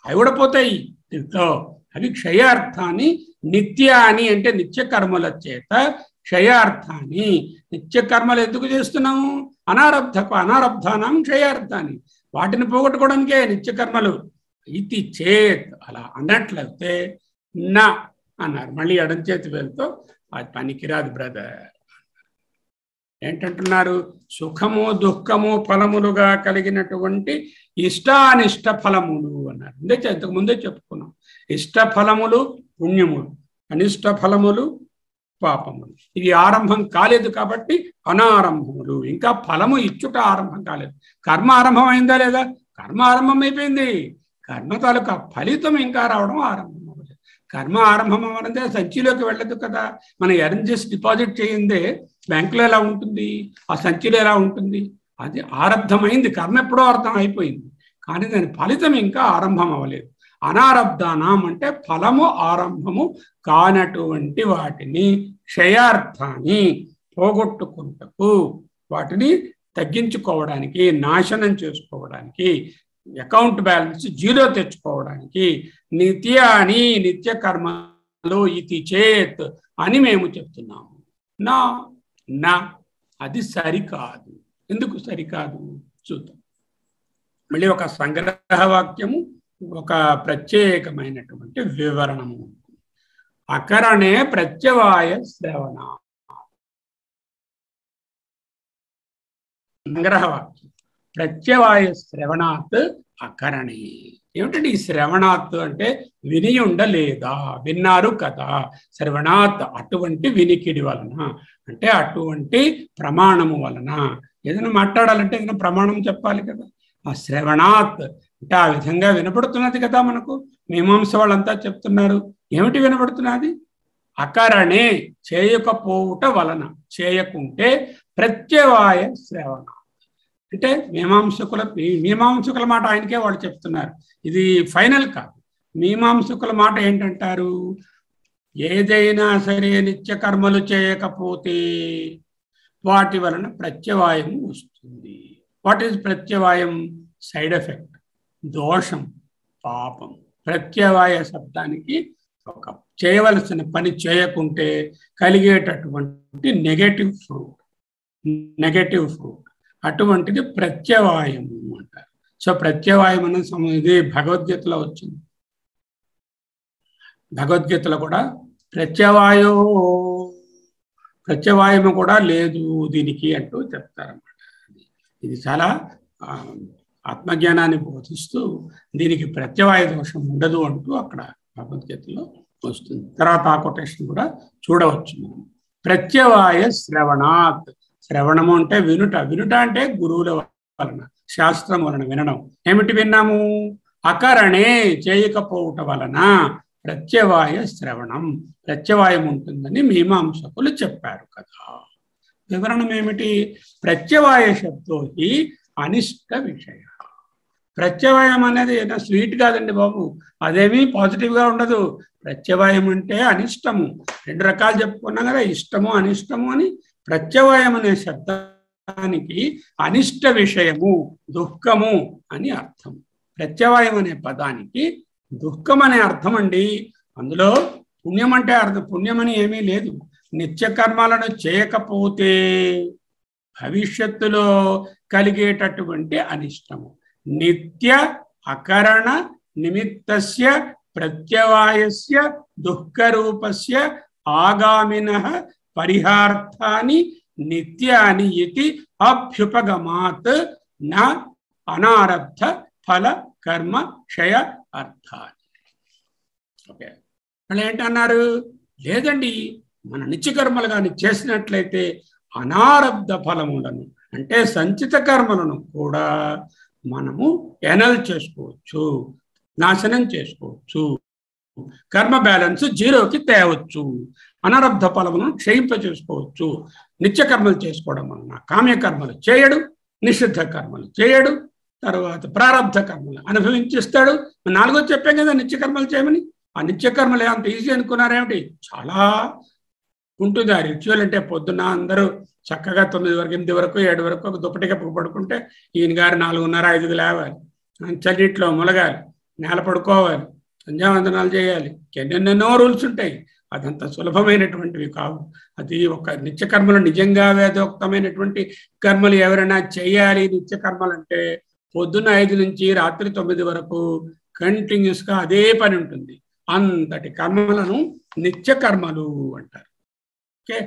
అవి కూడా పోతాయి దీంట్లో. అవి క్షయార్థాన్ని, నిత్య అని అంటే నిత్య కర్మల చేత క్షయార్థాన్ని. నిత్య కర్మలు ఎందుకు చేస్తున్నాము? అనారబ్ధానం క్షయార్థాన్ని, వాటిని పోగొట్టుకోవడానికే నిత్యకర్మలు. ఇది చేత్ అలా అన్నట్లయితే నా అన్నారు. మళ్ళీ ఎడం చేతి వెళ్తూ అది పనికిరాదు బ్రదర్. ఏంటంటున్నారు? సుఖము దుఃఖము ఫలములుగా కలిగినటువంటి ఇష్టానిష్ట ఫలములు అన్నారు. ఇంతకు ముందే చెప్పుకున్నాం. ఇష్ట ఫలములు పుణ్యములు, అనిష్ట ఫలములు పాపములు. ఇది ఆరంభం కాలేదు కాబట్టి అనారంభములు. ఇంకా ఫలము ఇచ్చుట ఆరంభం కాలేదు. కర్మ ఆరంభం అయిందా లేదా? కర్మ ఆరంభం అయిపోయింది. కర్మ తాలూకా ఫలితం ఇంకా రావడం ఆరంభం అవ్వలేదు. కర్మ ఆరంభం అవ్వనంటే సంచిలోకి వెళ్ళదు కదా. మనం ఎర్న్ చేసి డిపాజిట్ చేయిందే బ్యాంకులో ఎలా ఉంటుంది, ఆ సంచిలో ఎలా ఉంటుంది? అది ఆరబ్ధమైంది. కర్మ ఎప్పుడో అర్థం అయిపోయింది, కానీ దాని ఫలితం ఇంకా ఆరంభం అవ్వలేదు. అనారబ్ధానం అంటే ఫలము ఆరంభము కానటువంటి వాటిని, క్షయార్థాన్ని పోగొట్టుకుంటూ, వాటిని తగ్గించుకోవడానికి, నాశనం చేసుకోవడానికి, అకౌంట్ బ్యాలెన్స్ జీరో తెచ్చుకోవడానికి నిత్య కర్మలో ఇది చేత్ అని మేము చెప్తున్నాము. నా అది సరికాదు. ఎందుకు సరికాదు చూద్దాం. మళ్ళీ ఒక సంగ్రహ వాక్యము, ఒక ప్రత్యేకమైనటువంటి వివరణము. అకరణే ప్రత్యవాయ శ్రవణ. సంగ్రహ వాక్యం. ప్రత్యవాయ శ్రవణాత్ అకరణే. ఏమిటండి ఈ శ్రవణాత్ అంటే? విని ఉండలేదా, విన్నారు కదా. శ్రవణాత్ అటువంటి వినికిడి వలన, అంటే అటువంటి ప్రమాణము వలన. ఏదైనా మాట్లాడాలంటే ఏదైనా ప్రమాణం చెప్పాలి కదా. ఆ శ్రవణాత్ అంటే ఆ విధంగా వినపడుతున్నది కదా మనకు. మీమాంస వాళ్ళంతా చెప్తున్నారు. ఏమిటి వినపడుతున్నది? అకరణే చేయకపోవుట వలన. చేయకుంటే ప్రత్యవాయ శ్రవణ అంటే మీమాంసకుల మాట ఆయనకే వాళ్ళు చెప్తున్నారు. ఇది ఫైనల్ కాదు. మీమాంసకుల మాట ఏంటంటారు? ఏదైనా సరే నిత్య కర్మలు చేయకపోతే వాటి వలన ప్రత్యవాయం వస్తుంది. వాట్ ఈజ్ ప్రత్యవాయం? సైడ్ ఎఫెక్ట్, దోషం, పాపం. ప్రత్యవాయ శబ్దానికి ఒక చేయవలసిన పని చేయకుంటే కలిగేటటువంటి నెగటివ్ ఫ్రూట్, అటువంటిది ప్రత్యవాయము అంటారు. సో ప్రత్యవాయం అనే ఇది భగవద్గీతలో వచ్చింది. భగవద్గీతలో కూడా ప్రత్యవాయము కూడా లేదు దీనికి అంటూ చెప్తారన్నమాట. ఇది చాలా ఆత్మజ్ఞానాన్ని బోధిస్తూ దీనికి ప్రత్యవాయ దోషం ఉండదు అంటూ అక్కడ భగవద్గీతలో వస్తుంది. తర్వాత ఆ కొటేషన్ కూడా చూడవచ్చు మనం. ప్రత్యవాయ శ్రవణాత్. శ్రవణము అంటే వినుట అంటే గురువుల వలన, శాస్త్రం వలన వినడం. ఏమిటి విన్నాము? అకరణే చేయకపోవట వలన ప్రత్యవాయ శ్రవణం, ప్రత్యవాయం ఉంటుందని మీమాంసకులు చెప్పారు కదా. వివరణం ఏమిటి? ప్రత్యవాయ శబ్దోహి అనిష్ట విషయ. ప్రత్యవాయం అనేది ఏదో స్వీట్ కాదండి బాబు, అదేమీ పాజిటివ్గా ఉండదు. ప్రత్యవాయం అంటే అనిష్టము. రెండు రకాలు చెప్పుకున్నాం కదా, ఇష్టము అనిష్టము అని. ప్రత్యవాయం అనే శబ్దానికి అనిష్ట విషయము, దుఃఖము అని అర్థం. ప్రత్యవాయం అనే పదానికి దుఃఖం అనే అర్థం అండి. అందులో పుణ్యం అంటే అర్థం, పుణ్యం అని ఏమీ లేదు. నిత్యకర్మలను చేయకపోతే భవిష్యత్తులో కలిగేటటువంటి అనిష్టము. నిత్య అకరణ నిమిత్తస్య ప్రత్యవాయస్య దుఃఖరూపస్య ఆగామినః పరిహార్థాని నిత్యాని ఇతి అభ్యుపగమాత్ న అనారబ్ధ ఫల కర్మ క్షయ అర్థాన్ని. ఓకే, వాళ్ళు ఏంటన్నారు? లేదండి, మన నిత్యకర్మలు కానీ చేసినట్లయితే అనారబ్ధ ఫలములను అంటే సంచిత కర్మలను కూడా మనము ఎనల్ చేసుకోవచ్చు, నాశనం చేసుకోవచ్చు, కర్మ బ్యాలెన్స్ జీరోకి తేవచ్చు, అనారబ్ధ ఫలములను క్షయింప చేసుకోవచ్చు. నిత్యకర్మలు చేసుకోవడం వలన కామ్యకర్మలు చేయడు, నిషిద్ధ కర్మలు చేయడు, తర్వాత ప్రారంధ కర్మలు అనుభవించిస్తాడు. 4 చెప్పాం కదా నిత్యకర్మలు చేయమని. ఆ నిత్యకర్మలు అంత ఈజీ అనుకున్నారేమిటి? చాలా ఉంటుంది. ఆ రిచువల్ అంటే పొద్దున్న అందరూ చక్కగా 9 వరకు 8 వరకు 7 వరకు ఒక దుప్పటి కప్పు పడుకుంటే ఈయన గారు 4:30 5కి లేవాలి, చలిట్లో ములగాలి, నేల పడుకోవాలి, సంధ్యావందనాలు చేయాలి, ఎన్నెన్నెన్నో రూల్స్ ఉంటాయి. అదంత సులభమైనటువంటివి కావు. అది ఒక నిత్యకర్మలు నిజంగా వేదోక్తమైనటువంటి కర్మలు ఎవరైనా చేయాలి. నిత్యకర్మలు అంటే పొద్దున్న 5 నుంచి రాత్రి 9 వరకు కంటిన్యూస్గా అదే పని ఉంటుంది. అంతటి కర్మలను నిత్యకర్మలు అంటారు. ఓకే,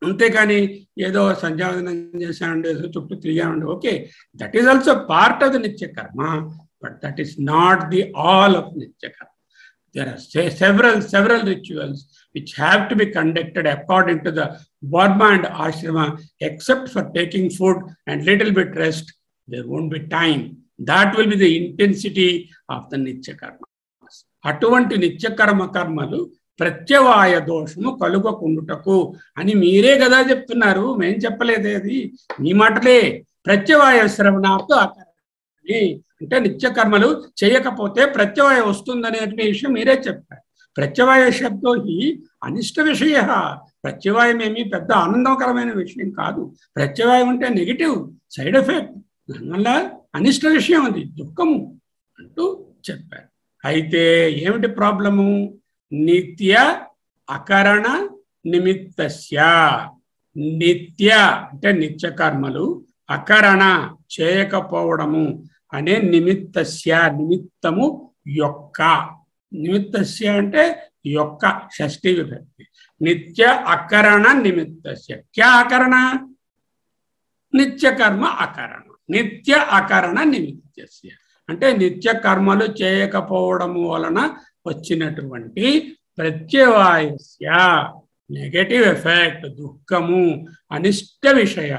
అంతేకాని ఏదో సంధ్యావందనం చేశానండి, చుట్టూ తిరిగామండి, okay, that is also part of the nityakarma, but that is not the all of nityakarma. There are several rituals which have to be conducted according to the Varma and Ashrama. Except for taking food and little bit rest, there won't be time. That will be the intensity of the Nitya Karma. అటువంటి నిత్యకర్మ కర్మలు ప్రత్యవాయ దోషము కలుగకుండుటకు అని మీరే కదా చెప్తున్నారు, మేం చెప్పలేదే. అది మీ మాటలే. ప్రత్యవాయ శ్రవణార్థ ఆకరణి అంటే నిత్యకర్మలు చేయకపోతే ప్రత్యవాయ వస్తుందనే విషయం మీరే చెప్పారు. ప్రత్యవాయ శబ్దో హి అనిష్ట విషయ. ప్రత్యవాయం ఏమీ పెద్ద ఆనందకరమైన విషయం కాదు. ప్రత్యవాయం అంటే నెగిటివ్ సైడ్ ఎఫెక్ట్, దానివల్ల అనిష్ట విషయం, అది దుఃఖము అంటూ చెప్పారు. అయితే ఏమిటి ప్రాబ్లము? నిత్య అకరణ నిమిత్తస్య. నిత్య అంటే నిత్యకర్మలు, అకరణ చేయకపోవడము అనే నిమిత్తస్య నిమిత్తము యొక్క. నిమిత్తస్య అంటే యొక్క షష్ఠీ విభక్తి. నిత్య అకరణ నిమిత్తస్య. క్యా అకరణ? నిత్యకర్మ అకరణ. నిత్య అకరణ నిమిత్తస్య అంటే నిత్య కర్మలు చేయకపోవడము వలన వచ్చినటువంటి ప్రత్యవాయస్య నెగటివ్ ఎఫెక్ట్, దుఃఖము, అనిష్ట విషయ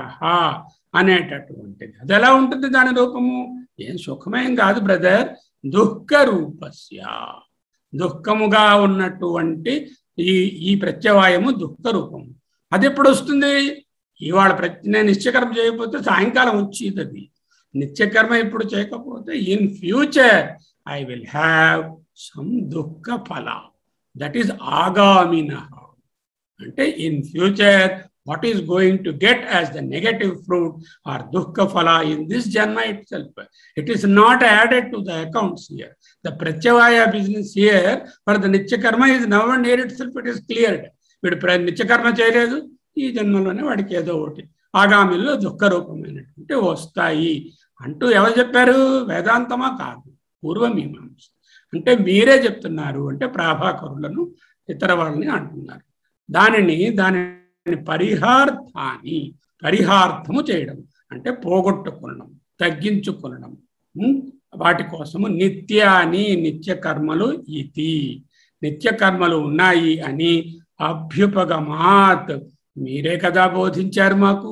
అనేటటువంటిది. అది ఎలా ఉంటుంది? దాని రూపము ఏం సుఖమేం కాదు బ్రదర్. దుఃఖ రూపస్య, దుఃఖముగా ఉన్నటువంటి ఈ ప్రత్యవాయము దుఃఖ రూపము. అది ఎప్పుడు వస్తుంది? ఇవాళ నేను నిత్యకర్మ చేయకపోతే సాయంకాలం వచ్చేది అది. నిత్యకర్మ ఇప్పుడు చేయకపోతే in future I will have some దుఃఖ ఫల, దట్ ఈస్ ఆగామిన. అంటే in future what is going to get as the negative fruit or dukkha phala in this janma itself. It is not added to the accounts here. The pratyavaya business here for the nitya karma is now and here itself it is cleared. But nitya karma cheyaledu ee janmalone vadiki edo okati ఆగామిల్లో దుఃఖ రూపమైనటువంటి వస్తాయి అంటూ ఎవరు చెప్పారు? వేదాంతమా? కాదు, పూర్వమీమాంస. అంటే మీరే చెప్తున్నారు అంటే ప్రాభాకరులను ఇతర వాళ్ళని అంటున్నారు. దాని పరిహార్థము చేయడం అంటే పోగొట్టుకునడం, తగ్గించుకునడం. వాటి కోసము నిత్యాని నిత్యకర్మలు ఇది, నిత్యకర్మలు ఉన్నాయి అని అభ్యుపగమాత్ మీరే కదా బోధించారు మాకు.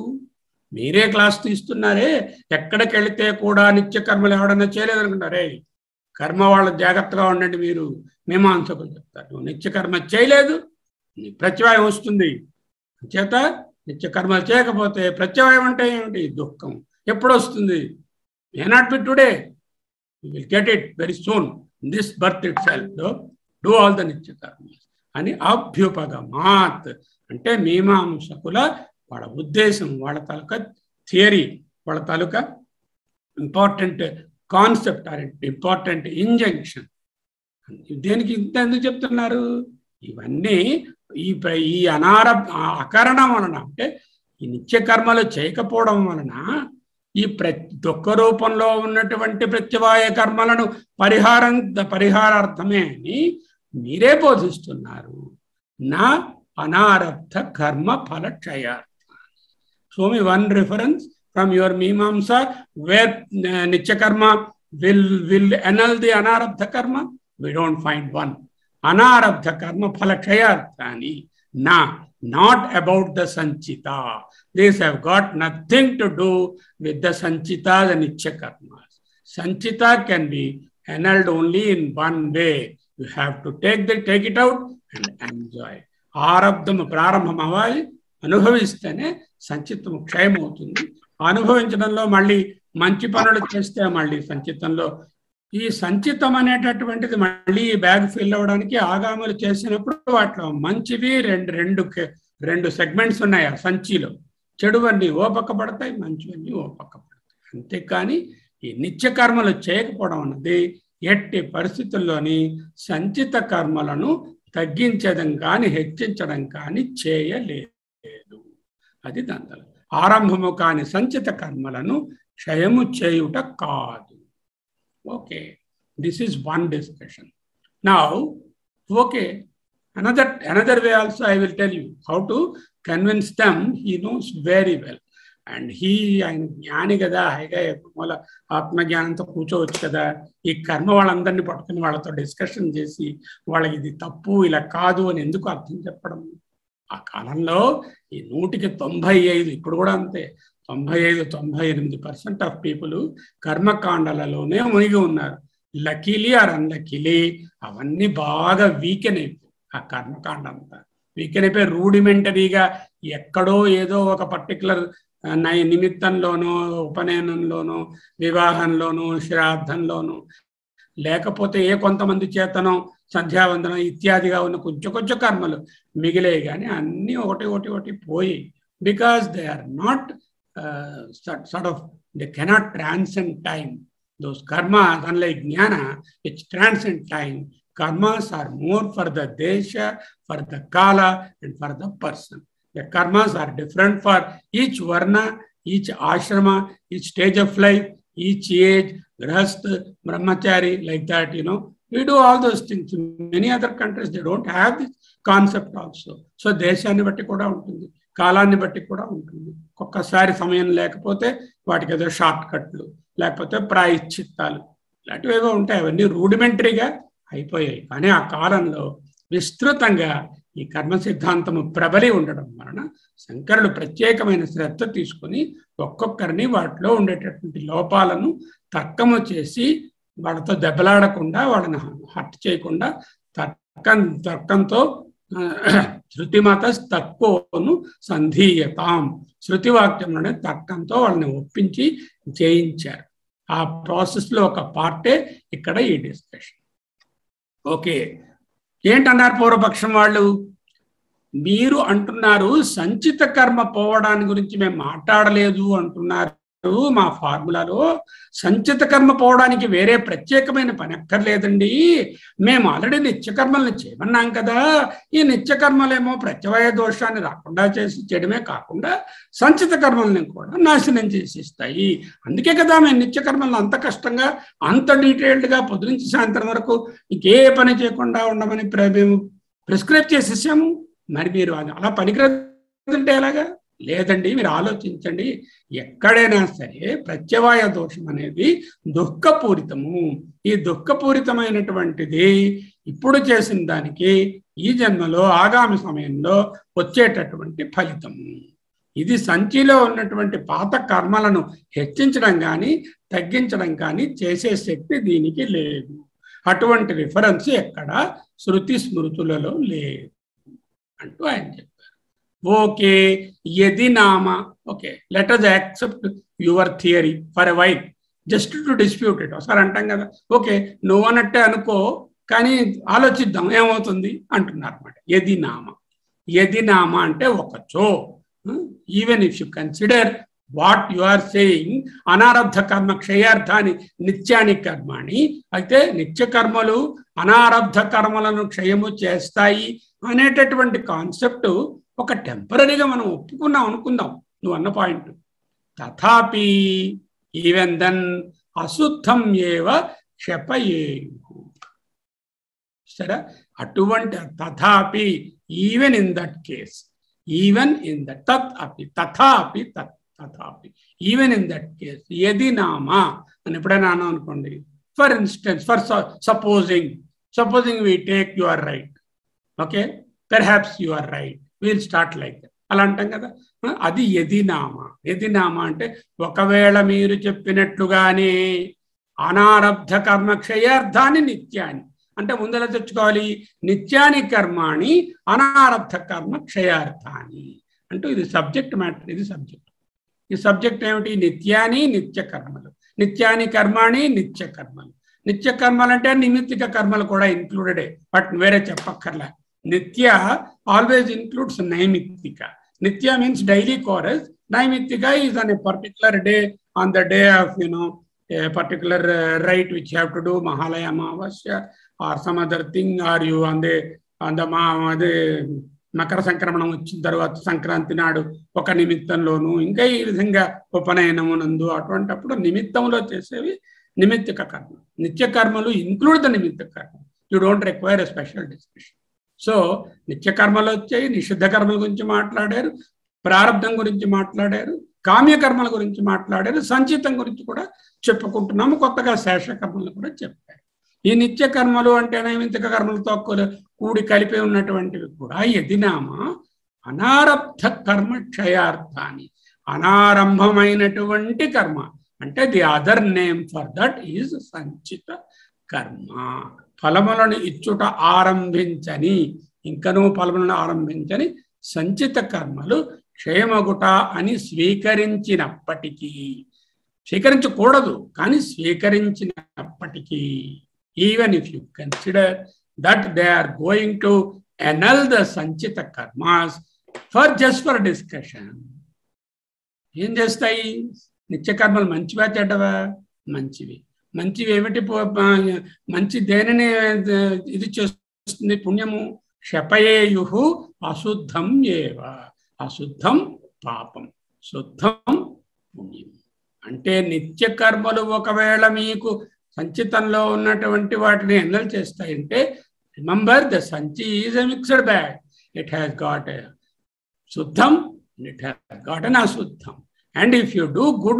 మీరే క్లాస్ తీస్తున్నారే. ఎక్కడికి వెళితే కూడా నిత్యకర్మలు ఎవడన్నా చేయలేదనుకుంటారే, కర్మ వాళ్ళ జాగ్రత్తగా ఉండండి మీరు మీమాంసకులు చెప్తారు. నిత్యకర్మ చేయలేదు, ప్రత్యవాయం వస్తుంది. చేత నిత్యకర్మలు చేయకపోతే ప్రత్యవాయం అంటే ఏమిటి? దుఃఖం. ఎప్పుడు వస్తుంది? May not be today, you will get it very soon, this birth itself. Do all the nityakarma అని అభ్యుపగమాత్ అంటే మీమాంసకుల వాళ్ళ ఉద్దేశం, వాళ్ళ తాలూకా థియరీ, వాళ్ళ తాలూకా important concept or important injunction. దేనికి ఇంత ఎందుకు చెప్తున్నారు? ఇవన్నీ ఈ అకరణం వలన అంటే ఈ నిత్య కర్మలు చేయకపోవడం వలన ఈ దుఃఖ రూపంలో ఉన్నటువంటి ప్రత్యవాయ కర్మలను పరిహారార్థమే అని మీరే బోధిస్తున్నారు. నా అనారబ్ధ కర్మ ఫలక్షయార్థ. Show me one reference from your Mimamsa where Nitya Karma will annul the Anarabdha Karma. We don't find one. Anarabdha Karma Phalakshayarthani. Not about the Sanchita. These have got nothing to do with the Sanchita, the Nitya Karmas. Sanchita can be annulled only in one way. You have to take it out and enjoy. Arabdham prarambham avali. అనుభవిస్తేనే సంచితం క్షయమవుతుంది. అనుభవించడంలో మళ్ళీ మంచి పనులు చేస్తే మళ్ళీ సంచితంలో ఈ సంచితం అనేటటువంటిది మళ్ళీ bag fill అవ్వడానికి ఆగాములు చేసినప్పుడు వాటిలో మంచివి రెండు సెగ్మెంట్స్ ఉన్నాయి ఆ సంచిలో. చెడువన్నీ ఓ పక్క పడతాయి, మంచివన్నీ ఓ పక్క పడతాయి. అంతేకాని ఈ నిత్య కర్మలు చేయకపోవడం అన్నది ఎట్టి పరిస్థితుల్లోని సంచిత కర్మలను తగ్గించడం కానీ హెచ్చించడం కానీ చేయలేదు. అది దాని ఆరంభము కాని సంచిత కర్మలను క్షయము చేయుట కాదు. Okay, this is one discussion. Now okay, another way also I will tell you how to convince them. He knows very well and ఆయన జ్ఞాని కదా, హాయిగా మూల ఆత్మజ్ఞానంతో కూర్చోవచ్చు కదా. ఈ కర్మ వాళ్ళందరినీ పట్టుకుని వాళ్ళతో డిస్కషన్ చేసి వాళ్ళకి ఇది తప్పు ఇలా కాదు అని ఎందుకు అర్థం చెప్పడం? ఆ కాలంలో ఈ 195 ఇప్పుడు కూడా అంతే 95-98% ఆఫ్ పీపుల్ కర్మకాండాలలోనే మునిగి ఉన్నారు. లక్కీలీ ఆర్ అన్లక్కీలీ అవన్నీ బాగా వీకెన్ అయిపోయి, ఆ కర్మకాండ అంతా వీకెన్ అయిపోయి రూడిమెంటరీగా ఎక్కడో ఏదో ఒక పర్టికులర్ నిమిత్తంలోనో ఉపనయనంలోనో వివాహంలోనో శ్రాద్ధంలోనో లేకపోతే కొంతమంది చేతనో సంధ్యావందనం ఇత్యాదిగా ఉన్న కొంచెం కర్మలు మిగిలే కానీ అన్నీ ఒకటి పోయి. Because they are not sort of they cannot transcend time. Those karmas unlike jnana which transcend time. Karmas are more for the desha, for the kala and for the person. The karmas are different for each varna, each ashrama, each stage of life, each age, grahastha, brahmachari, like that, We do all those things. In many other countries, they don't have this concept also. So, deshanni batti kuda untundi, kalanni batti kuda untundi. Okkasari samayam lekapothe vaatiki edo short cutlu, lekapothe prayichittalu. Ilantivi untayi, avanni rudimentary ga అయిపోయాయి. కానీ ఆ కాలంలో విస్తృతంగా ఈ కర్మ సిద్ధాంతము ప్రబలి ఉండడం వలన శంకరులు ప్రత్యేకమైన శ్రద్ధ తీసుకుని ఒక్కొక్కరిని వాటిలో ఉండేటటువంటి లోపాలను తర్కము చేసి వాళ్ళతో దెబ్బలాడకుండా వాళ్ళని హర్ట్ చేయకుండా తర్కంతో శృతిమత తక్కువను సంధీయతాం, శృతివాక్యంలోనే తర్కంతో వాళ్ళని ఒప్పించి జయించారు. ఆ ప్రాసెస్లో ఒక పార్టే ఇక్కడ ఈ డిస్కషన్. ఓకే, ఏంటన్నారు పూర్వపక్షం వాళ్ళు? మీరు అంటున్నారు సంచిత కర్మ పోవడాన్ని గురించి మేము మాట్లాడలేదు అంటున్నారు. మా ఫార్ములాలో సంచిత కర్మ పోవడానికి వేరే ప్రత్యేకమైన పని అక్కర్లేదండి. మేము ఆల్రెడీ నిత్యకర్మల్ని చేయమన్నాం కదా. ఈ నిత్యకర్మలేమో ప్రత్యవయ దోషాన్ని రాకుండా చేసి చేయడమే కాకుండా సంచిత కర్మల్ని కూడా నాశనం చేసిస్తాయి. అందుకే కదా మేము నిత్యకర్మలను అంత కష్టంగా అంత డీటెయిల్డ్గా పొద్దునుంచి సాయంత్రం వరకు ఇంకే పని చేయకుండా ఉండమని మేము ప్రిస్క్రైబ్ చేసేసాము. మరి మీరు అలా పనికిరంటే ఎలాగా? లేదండి, మీరు ఆలోచించండి. ఎక్కడైనా సరే ప్రత్యవాయ దోషం అనేది దుఃఖపూరితము. ఈ దుఃఖపూరితమైనటువంటిది ఇప్పుడు చేసిన దానికి ఈ జన్మలో ఆగామి సమయంలో వచ్చేటటువంటి ఫలితము. ఇది సంచిలో ఉన్నటువంటి పాత కర్మలను హెచ్చించడం కానీ తగ్గించడం కానీ చేసే శక్తి దీనికి లేదు. అటువంటి రిఫరెన్స్ ఎక్కడ శృతి స్మృతులలో లేదు అంటూ ఆయన చెప్పారు. ఓకే, యది నామ, okay, let us accept your theory for a while, just to dispute it. ఒకసారి అంటాం కదా, ఓకే నువ్వు అన్నట్టే అనుకో కానీ ఆలోచిద్దాం ఏమవుతుంది అంటున్నారు అన్నమాట. యది నామ, యది నామ అంటే ఒకచో, even if you consider what you are saying అనారబ్ధ కర్మ క్షయార్థాన్ని నిత్యాని కర్మాణి, అయితే నిత్య కర్మలు అనారబ్ధ కర్మలను క్షయము చేస్తాయి అనేటటువంటి కాన్సెప్ట్ ఒక టెంపరీగా మనం ఒప్పుకున్నాం అనుకుందాం, నువ్వు అన్న పాయింట్. తథాపి ఈవెన్ దెన్ అశుద్ధం ఏవ క్షపయేయు. సరే, అటువంటి తథాపి even in that case, even in that తత్ అపి తథాపి తథాపి ఈవెన్ ఇన్ దట్ కేస్ యది నామా అని ఎప్పుడైనా అన్నాం అనుకోండి, for instance, for supposing we take you are right, okay, perhaps you are right, will start like that, అలా అంటాం కదా. అది యదినామా. యదినామా అంటే ఒకవేళ మీరు చెప్పినట్లుగానే అనారబ్ధ కర్మ క్షయార్థాన్ని నిత్యాన్ని, అంటే ముందర తెచ్చుకోవాలి, నిత్యాని కర్మాణి అనారబ్ధ కర్మ క్షయార్థాన్ని అంటూ ఇది సబ్జెక్ట్ మ్యాటర్. ఇది సబ్జెక్ట్. ఈ సబ్జెక్ట్ ఏమిటి? నిత్యాని నిత్య కర్మలు, నిత్యాని కర్మాణి నిత్య కర్మలు. నిత్య కర్మలు అంటే నిమిత్తిక కర్మలు కూడా ఇంక్లూడెడే, బట్ వేరే చెప్పక్కర్లే. నిత్య always includes naimittika. Nitya means daily chores, naimittika is on a particular day, on the day of a particular rite which you have to do, Mahalaya Amavasya or some other thing, or you on the Makar సంక్రమణం వచ్చిన తర్వాత సంక్రాంతి నాడు ఒక నిమిత్తంలోను, ఇంకా ఈ విధంగా ఉపనయనము నందు అటువంటిప్పుడు నిమిత్తంలో చేసేవి నిమిత్తిక కర్మ. నిత్య కర్మలు ఇంక్లూడ్ ద నిమిత్త కర్మ. You don't require a special discussion. So నిత్య కర్మలు వచ్చాయి, నిషిద్ధ కర్మల గురించి మాట్లాడారు, ప్రారంధం గురించి మాట్లాడారు, కామ్యకర్మల గురించి మాట్లాడారు, సంచితం గురించి కూడా చెప్పుకుంటున్నాము. కొత్తగా శేషకర్మలు కూడా చెప్పారు. ఈ నిత్య కర్మలు అంటే నైమిత్తిక కర్మలతో కూడి కలిపి ఉన్నటువంటివి కూడా యదినామా అనారబ్ధ కర్మ క్షయార్థాన్ని, అనారంభమైనటువంటి కర్మ అంటే the other name for that is సంచిత కర్మ. ఫలములను ఇచ్చుట ఆరంభించని, ఇంకనూ ఫలములను ఆరంభించని సంచిత కర్మలు క్షయమగుట అని స్వీకరించినప్పటికీ, స్వీకరించకూడదు కానీ స్వీకరించినప్పటికీ, even if you consider that they are going to annul the sanchita karmas just for discussion, ఏం చేస్తాయి? నిత్య కర్మలు మంచివా చెడ్డవా? మంచివి. మంచివి ఏమిటి? మంచి దేనిని ఇది చేస్తుంది? పుణ్యము. క్షపయేయు అశుద్ధం ఏవ, అశుద్ధం పాపం, శుద్ధం పుణ్యం. అంటే నిత్య కర్మలు ఒకవేళ మీకు సంచితంలో ఉన్నటువంటి వాటిని ఎన్నలు చేస్తాయంటే, రిమెంబర్ ద సంచి is a mixed bag. It has got a శుద్ధం and it has got an అశుద్ధం. And if you do good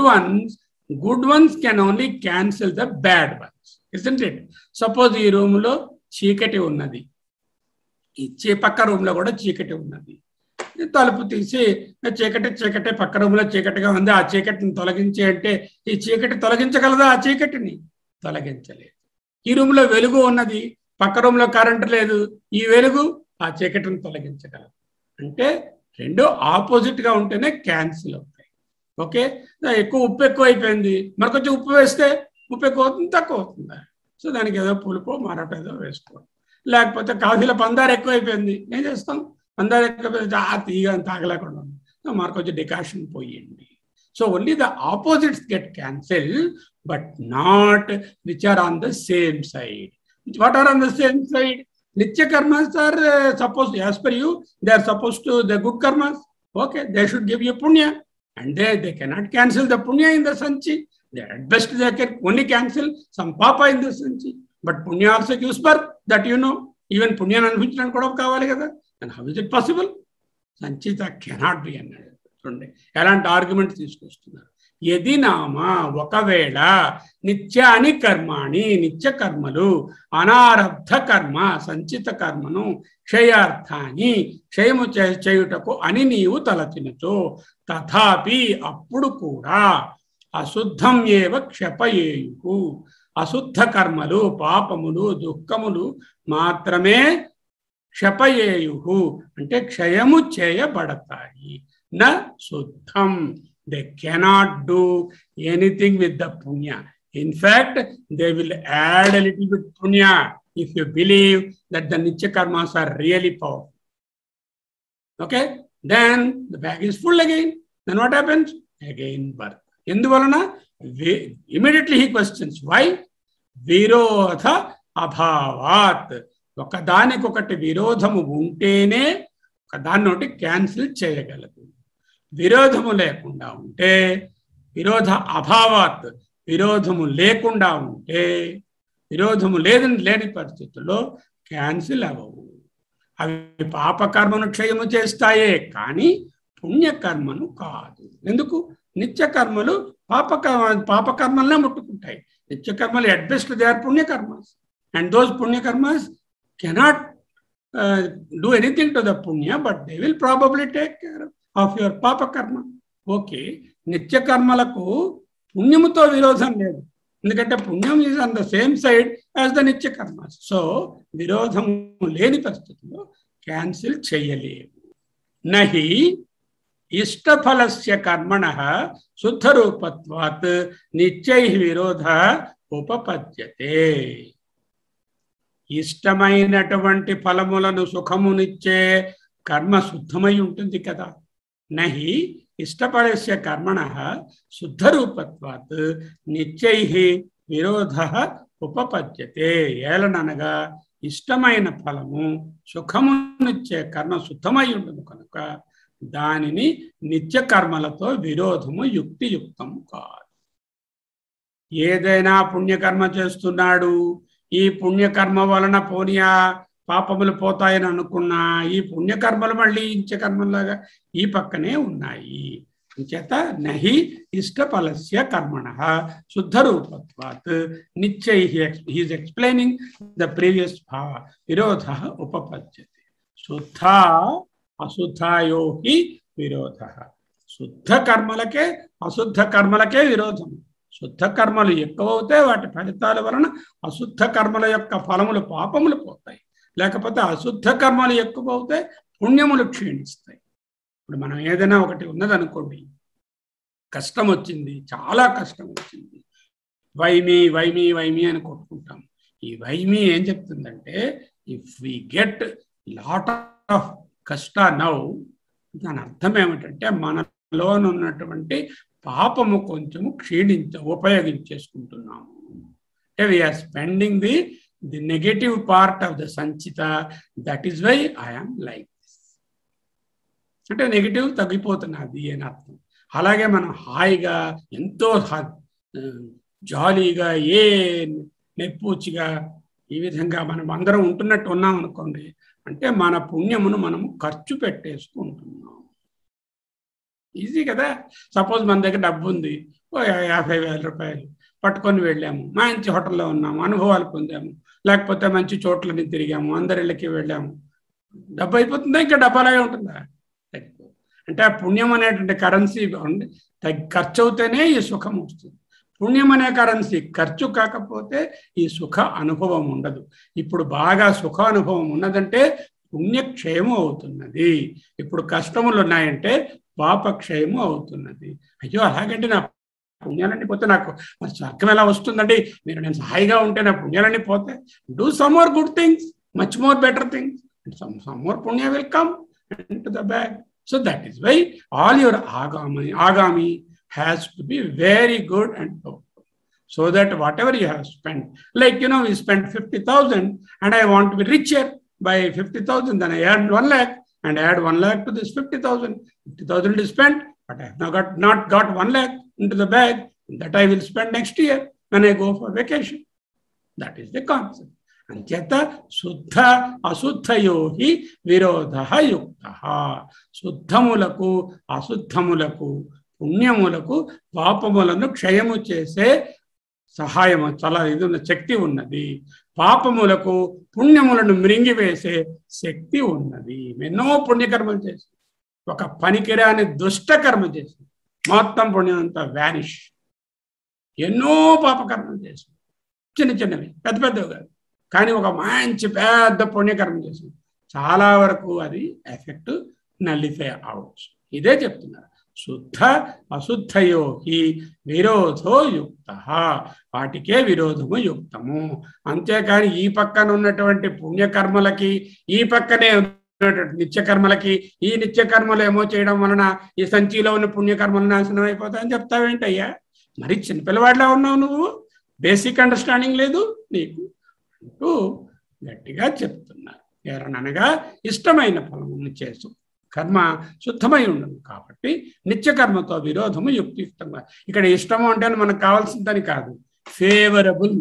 ones can only cancel the bad ones, isn't it? Suppose ఈ రూమ్లో చీకటి ఉన్నది, ఈ పక్క రూమ్లో కూడా చీకటి ఉన్నది. తలుపు తీసి చీకటి పక్క రూమ్లో చీకటిగా ఉంది, ఆ చీకటిని తొలగించి అంటే ఈ చీకటి తొలగించగలదా? ఆ చీకటిని తొలగించలేదు. ఈ రూమ్లో వెలుగు ఉన్నది, పక్క రూమ్లో కరెంటు లేదు, ఈ వెలుగు ఆ చీకటిని తొలగించగలదు. అంటే రెండు ఆపోజిట్గా ఉంటేనే క్యాన్సిల్ అవుతాయి. ఓకే, ఉప్పు ఎక్కువ అయిపోయింది, మరి కొంచెం ఉప్పు వేస్తే ఉప్పు ఎక్కువ అవుతుంది, తక్కువ అవుతుందా? సో దానికి ఏదో పులుపో మరొకటి ఏదో వేసుకోవాలి. లేకపోతే కాఫీలో పందారు ఎక్కువ అయిపోయింది, ఏం చేస్తాం? పందారు ఎక్కువ తీగ తాగలేకుండా మరి కొంచెం డికాషన్ పోయండి. So only the opposites get cancel, but not which are on the same side. What are on the same side? Nitya karmas are supposed, as per you, they are supposed to, the good karmas, okay, they should give you punya, and they cannot cancel the punya in the sanchi. They at best they can only cancel some papa in the sanchi, but punya also gives birth, that you know, even punya anubhinchadam kuda kavali kada. And how is it possible? Sanchita cannot be another. ఎలాంటి argument తీసుకొస్తున్నారు? యది నామా ఒకవేళ నిత్యాని కర్మాణి, నిత్య కర్మలు అనారబ్ధ కర్మ సంచిత కర్మను క్షయార్థాన్ని క్షయము చేయుటకు అని నీవు తలచినచో, తథాపి అప్పుడు కూడా అశుద్ధం ఏవ క్షపయేయు, అశుద్ధ కర్మలు పాపములు దుఃఖములు మాత్రమే క్షపయేయు అంటే క్షయము చేయబడతాయి. నా శుద్ధం, they cannot do anything with the punya. In fact, they will add a little bit punya if you believe that the nitya karmas are really powerful. Okay, then the bag is full again. Then what happens? Again birth. ఎందువలన? Immediately he questions why? విరోధ అభావాత్. ఒకదానికొకటి విరోధము ఉంటేనే ఒకదాన్ని ఒకటి cancel చేయగలదు. విరోధము లేకుండా ఉంటే, విరోధ అభావాత్, విరోధము లేకుండా ఉంటే, విరోధము లేని పరిస్థితుల్లో క్యాన్సిల్ అవ్వవు. అవి పాపకర్మను క్షయము చేస్తాయే కానీ పుణ్యకర్మను కాదు. ఎందుకు? నిత్యకర్మలు పాపకర్మలనే ముట్టుకుంటాయి. నిత్యకర్మలు అట్ బెస్ట్ దే ఆర్ పుణ్యకర్మస్, అండ్ దోస్ పుణ్యకర్మస్ cannot do anything to the punya, but they will probably take care of your papa karma. Okay, నిత్య కర్మలకు పుణ్యముతో విరోధం లేదు, ఎందుకంటే పుణ్యం is on the same side as the నిత్య కర్మ. సో విరోధం లేని పరిస్థితుల్లో క్యాన్సిల్ చేయలేము. నహి ఇష్టఫలస్య కర్మణః శుద్ధరూపత్వాత్ నిత్యైః విరోధ ఉపపద్యతే. ఇష్టమైనటువంటి ఫలములను సుఖమునిచ్చే కర్మ శుద్ధమై ఉంటుంది కదా. నహి ఇష్టఫలస్య కర్మణః శుద్ధరూపత్వాత్ నిత్యైః విరోధ ఉపపద్యతే. ఏలననగా ఇష్టమైన ఫలము సుఖమునిచ్చే కర్మ శుద్ధమై ఉంటుంది కనుక దానిని నిత్య కర్మలతో విరోధము యుక్తియుక్తము కాదు. ఏదైనా పుణ్యకర్మ చేస్తున్నాడు, ఈ పుణ్యకర్మ వలన పోనీయా పాపములు పోతాయని అనుకున్నా ఈ పుణ్యకర్మలు మళ్ళీ నిత్యకర్మలాగా ఈ పక్కనే ఉన్నాయి. చేత నహి ఇష్టఫలస్య కర్మణః శుద్ధరూపత్వాత్ నిత్యైః. He is explaining the previous భావ. విరోధ ఉపపద్యతే. శుద్ధ అశుద్ధాయో హి విరోధ. శుద్ధ కర్మలకే అశుద్ధ కర్మలకే విరోధం. శుద్ధ కర్మలు ఎక్కువ అవుతాయి, వాటి ఫలితాల వలన అశుద్ధ కర్మల యొక్క ఫలములు పాపములు పోతాయి. లేకపోతే అశుద్ధ కర్మలు ఎక్కువ అవుతాయి, పుణ్యములు క్షీణిస్తాయి. ఇప్పుడు మనం ఏదైనా ఒకటి ఉన్నదనుకోండి, కష్టం వచ్చింది, చాలా కష్టం వచ్చింది, వైమి వైమి వైమి అని కొట్టుకుంటాం. ఈ వైమి ఏం చెప్తుందంటే, if we get lot of కష్ట నౌ, దాని అర్థం ఏమిటంటే మనలోనున్నటువంటి పాపము కొంచెము ఉపయోగించేసుకుంటున్నాము. అంటే we are spending the negative part of the సంచిత. That is why I'm like this. అంటే నెగటివ్ తగ్గిపోతున్నది అని అర్థం. అలాగే మనం హాయిగా ఎంతో జాలీగా ఏ నెప్పూచిగా ఈ విధంగా మనం అందరం ఉంటున్నట్టు ఉన్నాం అనుకోండి, అంటే మన పుణ్యమును మనము ఖర్చు పెట్టేసుకుంటున్నాం. ఈజీ కదా. సపోజ్ మన దగ్గర డబ్బు ఉంది, 50,000 రూపాయలు పట్టుకొని వెళ్ళాము, మంచి హోటల్లో ఉన్నాము, అనుభవాలు పొందాము, లేకపోతే మంచి చోట్లని తిరిగాము, అందరిళ్ళకి వెళ్ళాము, డబ్బు అయిపోతుందా? ఇంకా డబ్బు అలాగే ఉంటుందా? అంటే ఆ పుణ్యం అనేటువంటి కరెన్సీ ఖర్చు అవుతేనే ఈ సుఖం వస్తుంది. పుణ్యం అనే కరెన్సీ ఖర్చు కాకపోతే ఈ సుఖ అనుభవం ఉండదు. ఇప్పుడు బాగా సుఖ అనుభవం ఉన్నదంటే పుణ్యక్షయము అవుతున్నది. ఇప్పుడు కష్టములు ఉన్నాయంటే పాపక్షయము అవుతున్నది. అయ్యో అలాగంటే నా పుణ్యాలన్నీ పోతే నాకు మరి స్వర్గం ఎలా వస్తుందండి? నేను హాయిగా ఉంటే నా పుణ్యాలన్నీ పోతే, do some more good things, much more better things, some more punya will come into the bag. So that is why all your agami has to be very good and powerful, so that whatever you have spent, like we spent 50,000 and I want to be richer by 50,000, then I add 1 lakh and add 1 lakh to this 50,000. 50,000 is spent, but I have not got 1 lakh into the bag that I will spend next year when I go for vacation. That is the concept. అంచేత శుద్ధ అశుద్ధయో హి విరోధ యుక్త. శుద్ధములకు అశుద్ధములకు పుణ్యములకు పాపములను క్షయము చేసే సహాయము చాలా ఇది ఉన్న శక్తి ఉన్నది. పాపములకు పుణ్యములను మృంగివేసే శక్తి ఉన్నది. ఎన్నో పుణ్యకర్మలు చేసి ఒక పనికిరాని దుష్టకర్మ చేసి మొత్తం పుణ్యం అంతా వ్యానిష్. ఎన్నో పాపకర్మలు చేసి చిన్న చిన్నవి, పెద్ద పెద్దవి కాదు, కానీ ఒక మంచి పెద్ద పుణ్యకర్మ చేసింది, చాలా వరకు అది ఎఫెక్ట్ నల్లిఫై అవ్వచ్చు. ఇదే చెప్తున్నారు, శుద్ధ అశుద్ధయో హి విరోధో యుక్త. వాటికే విరోధము యుక్తము. అంతేకాని ఈ పక్కన ఉన్నటువంటి పుణ్యకర్మలకి ఈ పక్కనే నిత్యకర్మలకి ఈ నిత్యకర్మలు ఏమో చేయడం వలన ఈ సంచిలో ఉన్న పుణ్యకర్మలు నాశనం అయిపోతాయని చెప్తావేంటయ్యా? మరి చిన్నపిల్లవాడిలా ఉన్నావు నువ్వు, బేసిక్ అండర్స్టాండింగ్ లేదు నీకు అంటూ గట్టిగా చెప్తున్నారు. ఎవరనగా ఇష్టమైన ఫలమును చేసు, కర్మ శుద్ధమై ఉండదు కాబట్టి నిత్యకర్మతో విరోధము యుక్తియుక్తంగా. ఇక్కడ ఇష్టము అంటే మనకు కావాల్సిందని కాదు, ఫేవరబుల్,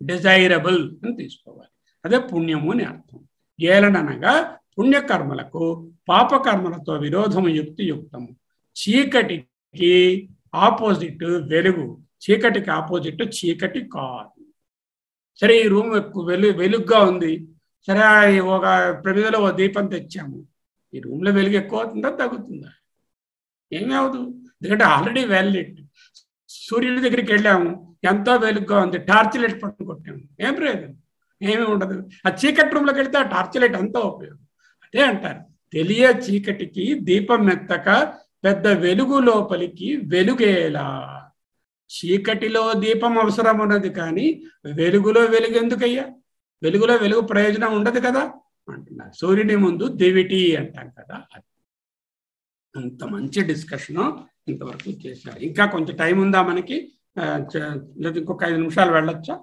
డిజైరబుల్ అని తీసుకోవాలి. అదే పుణ్యము అని అర్థం. ఏలననగా పుణ్యకర్మలకు పాపకర్మలతో విరోధము యుక్తియుక్తము. చీకటికి ఆపోజిట్ వెలుగు, చీకటికి ఆపోజిట్ చీకటి కాదు. సరే, ఈ రూమ్ వెలుగుగా ఉంది, సరే ఒక ప్రమిదలో ఓ దీపం తెచ్చాము, ఈ రూమ్లో వెలుగు ఎక్కువ అవుతుందా తగ్గుతుందా? ఏమీ అవదు, ఎందుకంటే ఆల్రెడీ వెల్లిట్. సూర్యుడి దగ్గరికి వెళ్ళాము, ఎంతో వెలుగుగా ఉంది, టార్చ్ లైట్ పట్టుకు కొట్టాము, ఏం ప్రయోజనం? ఏమీ ఉండదు. ఆ చీకటి రూమ్లోకి వెళ్తే ఆ టార్చ్ లైట్ అంతా ఉపయోగం. అదే అంటారు, తెలియ చీకటికి దీపం మెత్తక పెద్ద వెలుగు లోపలికి వెలుగేలా. చీకటిలో దీపం అవసరం ఉన్నది, కానీ వెలుగులో వెలుగు ఎందుకయ్యా? వెలుగులో వెలుగు ప్రయోజనం ఉండదు కదా అంటున్నారు. సూర్యుని ముందు దివిటి అంటాం కదా, అది అంత మంచి డిస్కషను ఇంతవరకు చేశారు. ఇంకా కొంచెం టైం ఉందా మనకి? లేదా ఇంకొక 5 నిమిషాలు వెళ్ళొచ్చా?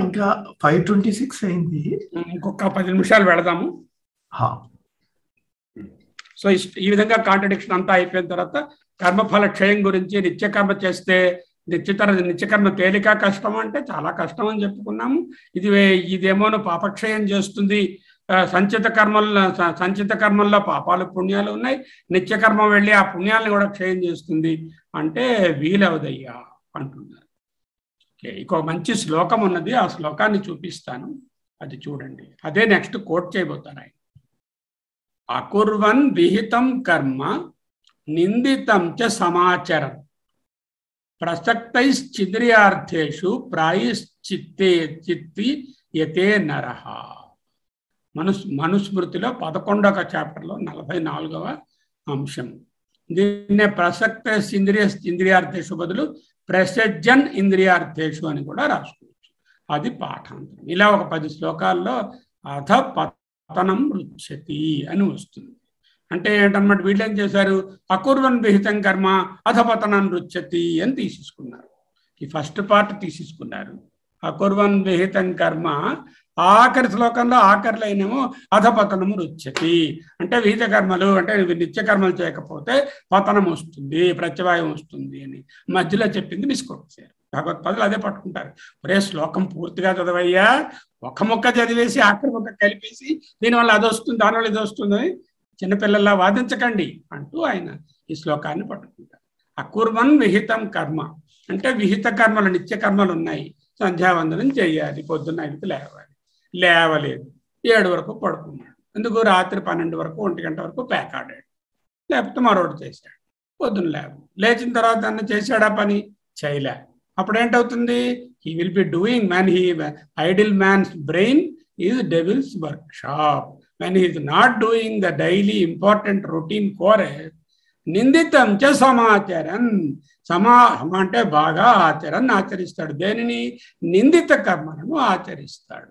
ఇంకా 5:26 అయింది, ఇంకొక 10 నిమిషాలు వెళదాము. సో ఈ విధంగా కాంట్రడిక్షన్ అంతా అయిపోయిన తర్వాత కర్మఫల క్షయం గురించి, నిత్యకర్మ చేస్తే నిత్యకర్మ తేలిక కష్టం అంటే చాలా కష్టం అని చెప్పుకున్నాము. ఇదేమోను పాపక్షయం చేస్తుంది, సంచిత కర్మల్లో పాపాలు పుణ్యాలు ఉన్నాయి, నిత్యకర్మ వెళ్ళి ఆ పుణ్యాలను కూడా క్షయం చేస్తుంది అంటే వీలవదయ్యా అంటున్నారు. ఓకే, ఇంకో మంచి శ్లోకం ఉన్నది, ఆ శ్లోకాన్ని చూపిస్తాను, అది చూడండి. అదే నెక్స్ట్ కోట్ చేయబోతారు ఆయన. అకుర్వన్ విహితం కర్మ నిందితం చ సమాచరం ప్రసక్తైశ్చింద్రియార్థేషు ప్రాయశ్చిత్తి యతే నరః. మనుస్మృతిలో 11వ చాప్టర్లో 44వ అంశం. దీన్నే ప్రసక్త ఇంద్రియార్థేషు బదులు ప్రసజ్జన్ ఇంద్రియార్థేషు అని కూడా రాసుకోవచ్చు. అది పాఠాంతరం. ఇలా ఒక 10 శ్లోకాల్లో అథ పతనం రుచ్యతి అని వస్తుంది. అంటే ఏంటన్నమాట, వీళ్ళు ఏం చేశారు, అకుర్వన్ విహితం కర్మ అధపతనం రుచ్యతి అని తీసేసుకున్నారు. ఈ ఫస్ట్ పార్ట్ తీసేసుకున్నారు. అకుర్వన్ విహితం కర్మ, ఆఖరి శ్లోకంలో ఆఖరిలో అయినేమో అధపతనము రుచ్యతి అంటే విహిత కర్మలు అంటే నిత్య కర్మలు చేయకపోతే పతనం వస్తుంది, ప్రత్యవాయం వస్తుంది అని మధ్యలో చెప్పింది మిస్కొట్టేశారు. భగవత్పాదులు అదే పట్టుకుంటారు. ఒరే శ్లోకం పూర్తిగా చదవయ్యా, ఒక ముక్క చదివేసి ఆఖరి ముక్క కలిపేసి దీనివల్ల అది వస్తుంది, దానివల్ల ఇది వస్తుందని చిన్నపిల్లల్లా వాదించకండి అంటూ ఆయన ఈ శ్లోకాన్ని పట్టుకుంటారు. అకుర్వన్ విహితం కర్మ అంటే విహిత కర్మలు, నిత్య కర్మలు ఉన్నాయి. సంధ్యావందనం చేయాలి, పొద్దున్న 5కి లేవాలి, లేవలేదు, 7 వరకు పడుకున్నాడు. ఎందుకు? రాత్రి 12 వరకు 1 గంట వరకు ప్యాక్ ఆడాడు, లేకపోతే మరొకటి చేశాడు. పొద్దున్న లేచిన తర్వాత అన్న చేశాడా పని? చేయలే. అప్పుడు ఏంటవుతుంది? He will be doing idle man's brain is devil's workshop. when he is not doing the daily important routine chores, నిందితం చ సమాచరన్. అంటే బాగా ఆచరిస్తాడు. దేనిని? నిందిత కర్మలను ఆచరిస్తాడు.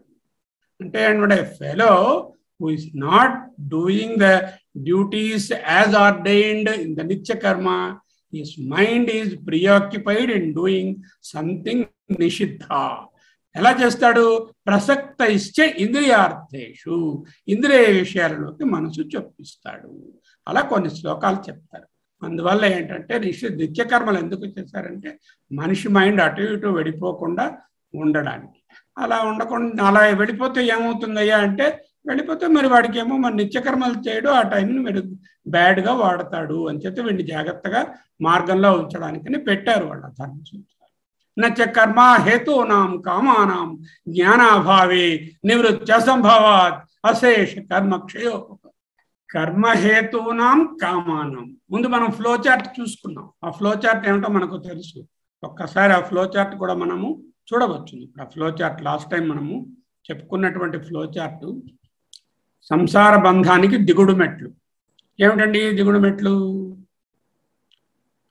అంటే అనమాట, fellow who is not doing the duties as ordained in the నిత్య కర్మ, his mind is preoccupied in doing something నిషిద్ధ. ఎలా చేస్తాడు? ప్రసక్త ఇచ్చే ఇంద్రియార్థేషు, ఇంద్రియ విషయాలలోకి మనసు చొప్పిస్తాడు. అలా కొన్ని శ్లోకాలు చెప్తారు. అందువల్ల ఏంటంటే నిత్యకర్మలు ఎందుకు చేశారంటే మనిషి మైండ్ అటు ఇటు వెళ్ళిపోకుండా ఉండడానికి. అలా ఉండకుండా, అలా వెళ్ళిపోతే ఏమవుతుందయ్యా అంటే, వెళ్ళిపోతే మరి వాడికి ఏమో మరి నిత్యకర్మలు చేయడు, ఆ టైంని వీడు బ్యాడ్గా వాడతాడు అని చెప్పి వీడిని జాగ్రత్తగా మార్గంలో ఉంచడానికని పెట్టారు వాళ్ళ ధర్మసూత్రాలు. నచ కర్మ హేతూనాం కామానాం జ్ఞానాభావే నివృత్తి అసంభవాత్ అశేష కర్మక్షయో. కర్మహేతూనాం కామానాం. ముందు మనం ఫ్లో చార్ట్ చూసుకున్నాం. ఆ ఫ్లో చార్ట్ ఏమిటో మనకు తెలుసు. ఒక్కసారి ఆ ఫ్లో చార్ట్ కూడా మనము చూడవచ్చు. ఇప్పుడు ఆ ఫ్లో చార్ట్ లాస్ట్ టైం మనము చెప్పుకున్నటువంటి ఫ్లో చార్ట్ సంసార బంధానికి దిగుడు మెట్లు. ఏమిటండి దిగుడు మెట్లు?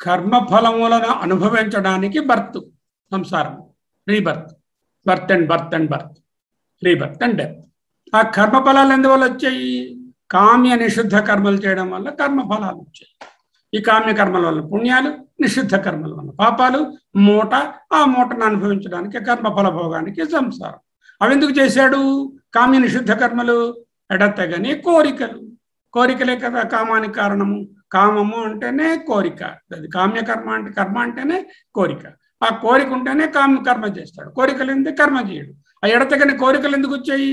కర్మఫలములను అనుభవించడానికి బర్త్, సంసారం, rebirth, birth and birth and birth. Rebirth and death. ఆ కర్మఫలాలు ఎందువల్ల వచ్చాయి? కామ్య నిషిద్ధ కర్మలు చేయడం వల్ల కర్మఫలాలు వచ్చాయి. ఈ కామ్య కర్మల వల్ల పుణ్యాలు, నిషిద్ధ కర్మల వల్ల పాపాలు, మూట, ఆ మూటను అనుభవించడానికి కర్మఫల భోగానికి సంసారం. అవి ఎందుకు చేశాడు? కామ్య నిషిద్ధ కర్మలు ఎడతెగని కోరికలు. కోరికలే కదా కామానికి కారణము. కామము అంటేనే కోరిక. అది కామ్య కర్మ అంటే కర్మ అంటేనే కోరిక. ఆ కోరిక ఉంటేనే కర్మ చేస్తాడు. కోరికలు ఎందుకు కర్మ చేయడు. ఆ ఎడతెగని కోరికలు ఎందుకు వచ్చాయి?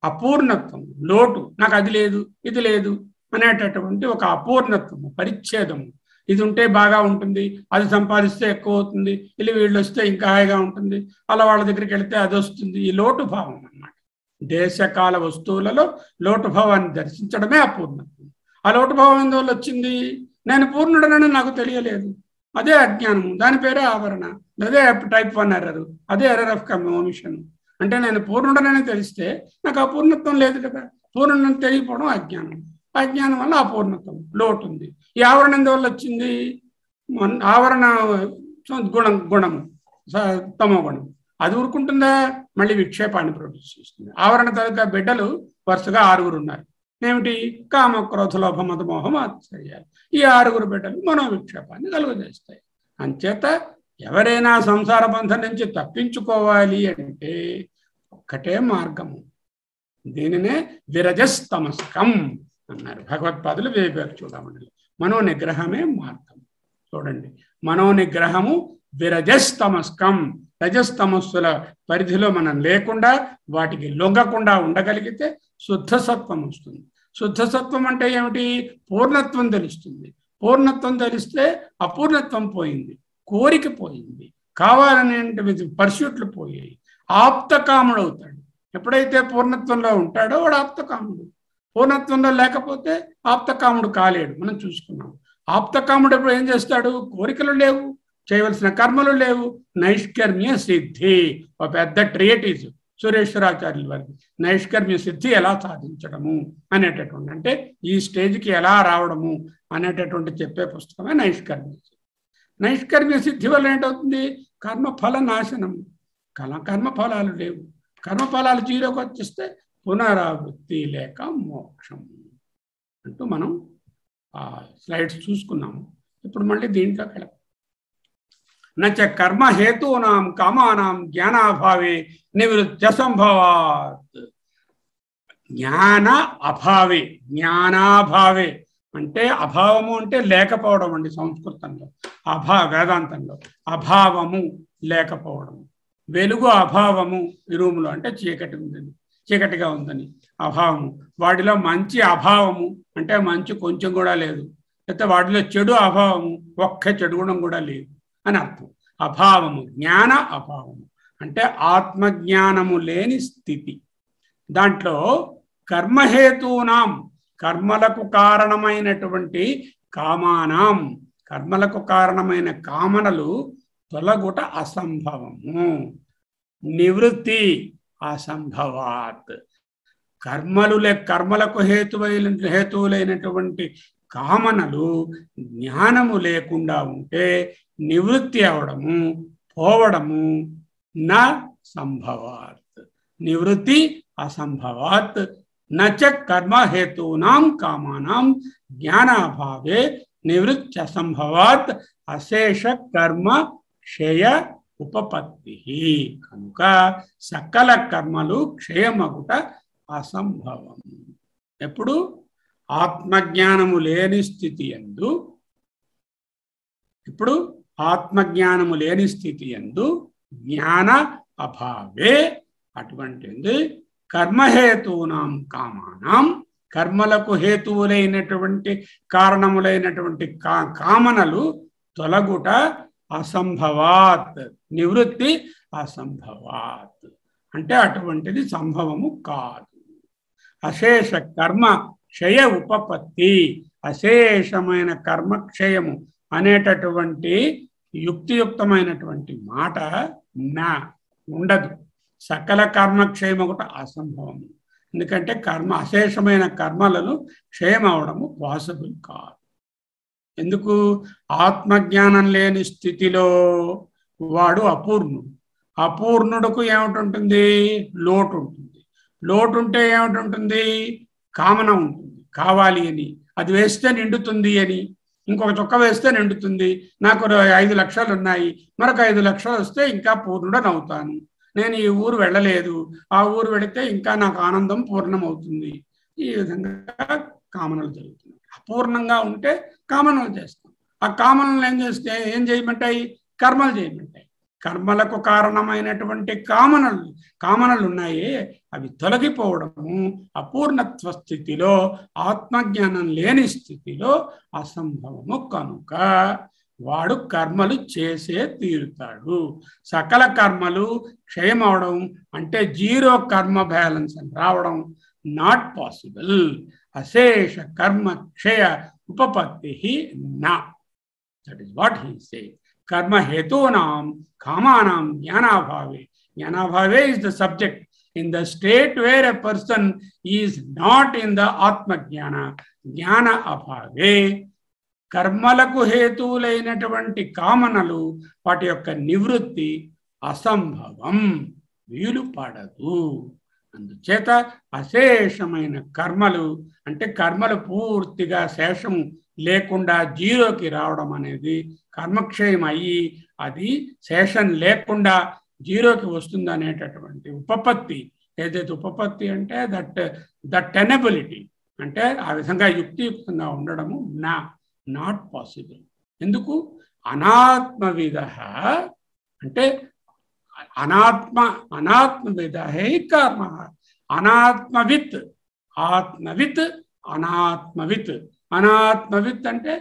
అపూర్ణత్వం, లోటు, నాకు అది లేదు ఇది లేదు అనేటటువంటి ఒక అపూర్ణత్వము, పరిచ్ఛేదము. ఇది ఉంటే బాగా ఉంటుంది, అది సంపాదిస్తే ఎక్కువ అవుతుంది, వీళ్ళు వస్తే ఇంకా హాయిగా ఉంటుంది, అలా వాళ్ళ దగ్గరికి వెళితే అది వస్తుంది. ఈ లోటు భావం అన్నమాట. దేశకాల వస్తువులలో లోటు భావాన్ని దర్శించడమే అపూర్ణత్వం. ఆ లోటు భావం ఎందువల్ల వచ్చింది? నేను పూర్ణుడనని నాకు తెలియలేదు. అదే అజ్ఞానము, దాని పేరే ఆవరణ. అదే టైప్ 1 ఎర్రర్, అదే ఎర్రర్ ఆఫ్ కమిషన్. అంటే నేను పూర్ణుడనని తెలిస్తే నాకు అపూర్ణత్వం లేదు కదా. పూర్ణుడని తెలియకపోవడం అజ్ఞానం. అజ్ఞానం వల్ల అపూర్ణత్వం, లోటు ఉంది. ఈ ఆవరణ ఎందువల్ల వచ్చింది? ఆవరణ గుణము, తమో గుణం. అది ఊరుకుంటుందా? మళ్ళీ విక్షేపాన్ని ప్రొడ్యూస్ చేస్తుంది. ఆవరణ తగ్గ బిడ్డలు వరుసగా 6 ఉన్నారు. ఏమిటి? కామ, క్రోధ, లోభ, మద, మోహం, ఆశ్చర్యాలు. ఈ 6 బిడ్డలు మనోవిక్షేపాన్ని కలుగజేస్తాయి. అంచేత ఎవరైనా సంసార బంధం నుంచి తప్పించుకోవాలి అంటే ఒక్కటే మార్గము. దీనినే విరజస్తమస్కం అన్నారు భగవత్పాదులు. వేరు చూడమండి. మనోనిగ్రహమే మార్గం. చూడండి, మనోనిగ్రహము విరజస్తమస్కం. రజస్తమస్సుల పరిధిలో మనం లేకుండా, వాటికి లొంగకుండా ఉండగలిగితే శుద్ధ సత్వం వస్తుంది. శుద్ధ సత్వం అంటే ఏమిటి? పూర్ణత్వం తెలుస్తుంది. పూర్ణత్వం తెలిస్తే అపూర్ణత్వం పోయింది, కోరిక పోయింది, కావాలనే పర్స్యూట్లు పోయాయి. ఆప్తకాముడు అవుతాడు. ఎప్పుడైతే పూర్ణత్వంలో ఉంటాడో వాడు ఆప్తకాముడు. పూర్ణత్వంలో లేకపోతే ఆప్తకాముడు కాలేడు. మనం చూసుకున్నాం. ఆప్తకాముడు ఎప్పుడు ఏం చేస్తాడు? కోరికలు లేవు, చేయవలసిన కర్మలు లేవు, నైష్కర్మ్య సిద్ధి. ఒక పెద్ద ట్రియేటిస్ సురేశ్వరాచార్యుల వారికి నైష్కర్మ్య సిద్ధి ఎలా సాధించడము అనేటటువంటి, అంటే ఈ స్టేజ్కి ఎలా రావడము అనేటటువంటి చెప్పే పుస్తకమే నైష్కర్మ్య సిద్ధి. నైష్కర్మ్య సిద్ధి వల్ల ఏంటవుతుంది? కర్మఫల నాశనము. కర్మఫలాలు లేవు. కర్మఫలాలు జీరోకి వచ్చేస్తే పునరావృత్తి లేక మోక్షము అంటూ మనం స్లైడ్స్ చూసుకున్నాము. ఇప్పుడు మళ్ళీ దీంట్లోకి వెళ్ళాం. నచ కర్మ హేతూనాం కామానాం జ్ఞానాభావే నివృత్య సంభవాత్. జ్ఞాన అభావే, జ్ఞానాభావే అంటే అభావము అంటే లేకపోవడం అండి సంస్కృతంలో. వేదాంతంలో అభావము లేకపోవడం. వెలుగు అభావము. ఈ రూములో అంటే చీకటి ఉందని, చీకటిగా ఉందని అభావము. వాటిలో మంచి అభావము అంటే మంచి కొంచెం కూడా లేదు. అయితే వాటిలో చెడు అభావము, ఒక్క చెడు గుణం కూడా లేదు అని అర్థం. అభావము, జ్ఞాన అభావము అంటే ఆత్మజ్ఞానము లేని స్థితి. దాంట్లో కర్మహేతూనాం, కర్మలకు కారణమైనటువంటి కామానాం, కర్మలకు కారణమైన కామనలు తొలగుట అసంభవము. నివృత్తి అసంభవాత్. కర్మలకు హేతువులైనటువంటి కామనలు జ్ఞానము లేకుండా ఉంటే నివృత్తి అవడము, పోవడము నా సంభవాత్. నివృత్తి అసంభవాత్. నచ కర్మ హేతూనాం కామానాం జ్ఞానాభావే నివృత్తి అసంభవాత్. అశేష కర్మ క్షయ ఉపపత్తి. కనుక సకల కర్మలు క్షయమగుట అసంభవం. ఎప్పుడు? ఆత్మజ్ఞానము లేని స్థితి యందు. ఇప్పుడు ఆత్మజ్ఞానము లేని స్థితి యందు జ్ఞాన అభావే. అటువంటిది కర్మహేతూనాం కామానాం, కర్మలకు హేతువులైనటువంటి కారణములైనటువంటి కామనలు తొలగుట అసంభవాత్. నివృత్తి అసంభవాత్ అంటే అటువంటిది సంభవము కాదు. అశేష కర్మ క్షయ ఉపపత్తి. అశేషమైన కర్మక్షయము అనేటటువంటి యుక్తియుక్తమైనటువంటి మాట నా ఉండదు. సకల కర్మక్షయం ఒకటి అసంభవము. ఎందుకంటే అశేషమైన కర్మలను క్షయం అవడము పాసిబుల్ కాదు. ఎందుకు? ఆత్మజ్ఞానం లేని స్థితిలో వాడు అపూర్ణుడు. అపూర్ణుడుకు ఏమిటి ఉంటుంది? లోటు ఉంటుంది. లోటు ఉంటే ఏమిటి కామన ఉంటుంది, కావాలి అని, అది వేస్తే నిండుతుంది అని, ఇంకొక చొక్క వేస్తే నిండుతుంది, నాకు 5 లక్షలు ఉన్నాయి, మరొక 5 లక్షలు వస్తే ఇంకా పూర్ణుడనవుతాను, నేను ఈ ఊరు వెళ్ళలేదు, ఆ ఊరు వెళితే ఇంకా నాకు ఆనందం పూర్ణమవుతుంది. ఈ విధంగా కామనలు జరుగుతున్నాయి. అపూర్ణంగా ఉంటే కామనలు చేస్తాం. ఆ కామనలు ఏం చేయమంటాయి? కర్మలు చేయమంటాయి. కర్మలకు కారణమైనటువంటి కామనలు ఉన్నాయే అవి తొలగిపోవడము అపూర్ణత్వ స్థితిలో, ఆత్మజ్ఞానం లేని స్థితిలో అసంభవము. కనుక వాడు కర్మలు చేసే తీరుతాడు. సకల కర్మలు క్షయమవడం అంటే 0 కర్మ బ్యాలెన్స్ అని రావడం నాట్ పాసిబుల్. అశేష కర్మ క్షయ ఉపపత్తి నా. That is what he said. कर्म हेतूनां कामानां ज्ञानाभावे. ज्ञानाभावे is the subject. In the state where a person is not in the atma jnana, ज्ञान अभावे कर्मలకు హేతువులైనటువంటి కామనలు వాటి యొక్క నివృత్తి అసంభవం, వీలు పడదు. అందుచేత అశేషమైన కర్మలు అంటే కర్మలు పూర్తిగా శేషం లేకుండా 0కి రావడం అనేది, కర్మక్షయం అయ్యి అది శేషం లేకుండా 0కి వస్తుంది అనేటటువంటి ఉపపత్తి ఏదైతే ఉపపత్తి అంటే దట్ ఎనబిలిటీ అంటే ఆ విధంగా యుక్తియుక్తంగా ఉండడము నాట్ పాసిబుల్. ఎందుకు? అనాత్మవిద అంటే అనాత్మవిద కర్మ. అనాత్మవిత్ ఆత్మవిత్ అనాత్మవిత్. అనాత్మవిత్ అంటే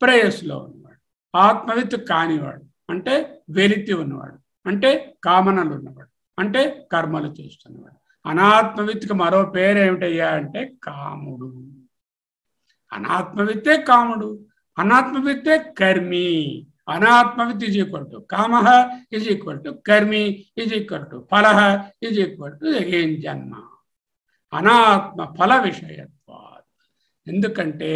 ప్రేయస్లో ఉన్నవాడు, ఆత్మవిత్ కానివాడు అంటే వెలితి ఉన్నవాడు, అంటే కామనలు ఉన్నవాడు, అంటే కర్మలు చేస్తున్నవాడు. అనాత్మవిత్కి మరో పేరు ఏమిటయ్యా అంటే కాముడు. అనాత్మవిత్తే కాముడు, అనాత్మవిత్తే కర్మి. అనాత్మవిత్ ఈజ్ ఈక్వల్ టు కామః ఈజ్ ఈక్వల్ టు కర్మి ఈజ్ ఈక్వల్ టు ఫలః ఈజ్ ఈక్వల్ టు అగైన్ జన్మ. అనాత్మ ఫల విషయత్వాత్. ఎందుకంటే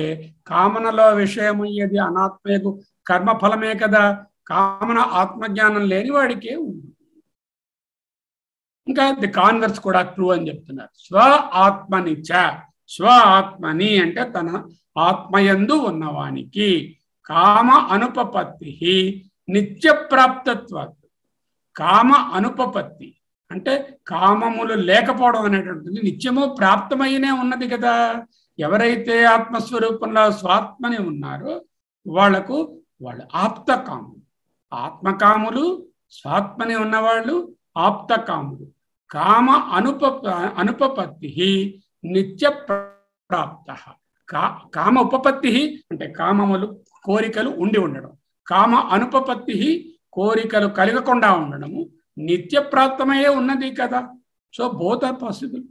కామనలో విషయమయ్యేది అనాత్మకు కర్మఫలమే కదా. కామన ఆత్మజ్ఞానం లేని వాడికే ఉంది. ఇంకా ది కాన్వర్స్ కూడా ట్రూ అని చెప్తున్నారు. స్వ ఆత్మనిచ. స్వ ఆత్మని అంటే తన ఆత్మయందు ఉన్నవానికి కామ అనుపపత్తి నిత్య ప్రాప్తత్వాత్. కామ అనుపపత్తి అంటే కామములు లేకపోవడం అనేటువంటిది నిత్యము ప్రాప్తమైనే ఉన్నది కదా. ఎవరైతే ఆత్మస్వరూపంలో స్వాత్మని ఉన్నారో వాళ్ళు ఆప్తకాములు. ఆత్మకాములు, స్వాత్మని ఉన్నవాళ్ళు ఆప్తకాములు. కామ అనుపపత్తి నిత్య ప్రాప్త. కామ ఉపపత్తి అంటే కామములు కోరికలు ఉండి ఉండడం, కామ అనుపపత్తి కోరికలు కలగకుండా ఉండడము నిత్య ప్రాప్తమయ్యే ఉన్నది కదా. So both are possible.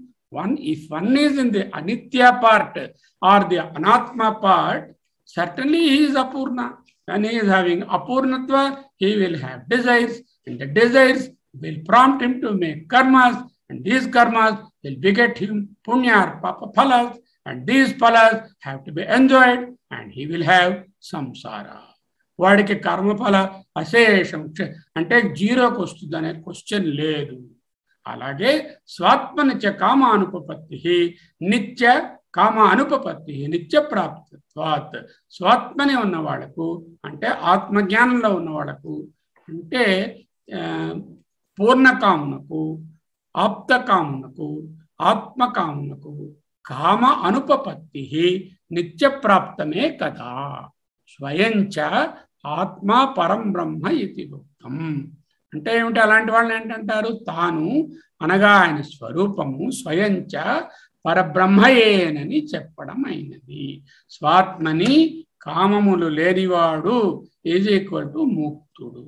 If one is in the anitya part or the anatma part, certainly he is apurna. When he is having apurnatva, he will have desires, and the desires will prompt him to make karmas, and these karmas will beget him punya or papa phalas, and these phalas have to be enjoyed, and he will have samsara. వాడికి కర్మఫల అశేషం అంటే 0కి వస్తుంది అనే question లేదు. అలాగే స్వాత్మనిత్య కామ అనుపపత్తి నిత్య కామ అనుపపత్తి నిత్య ప్రాప్తత్వాత్. స్వాత్మని ఉన్న వాళ్ళకు అంటే ఆత్మజ్ఞానంలో ఉన్న వాళ్ళకు అంటే పూర్ణకామునకు, ఆప్తకామునకు, ఆత్మకామునకు కామ అనుపపత్తి నిత్య ప్రాప్తమే కదా. స్వయంచ ఆత్మ పరం బ్రహ్మ ఇది ఉక్తం. అంటే ఏమిటి? అలాంటి వాళ్ళని ఏంటంటారు? తాను అనగా ఆయన స్వరూపము స్వయంచ పరబ్రహ్మయేనని చెప్పడం అయినది. స్వాత్మని కామములు లేనివాడు ఈజ్ ఈక్వల్ టు ముక్తుడు.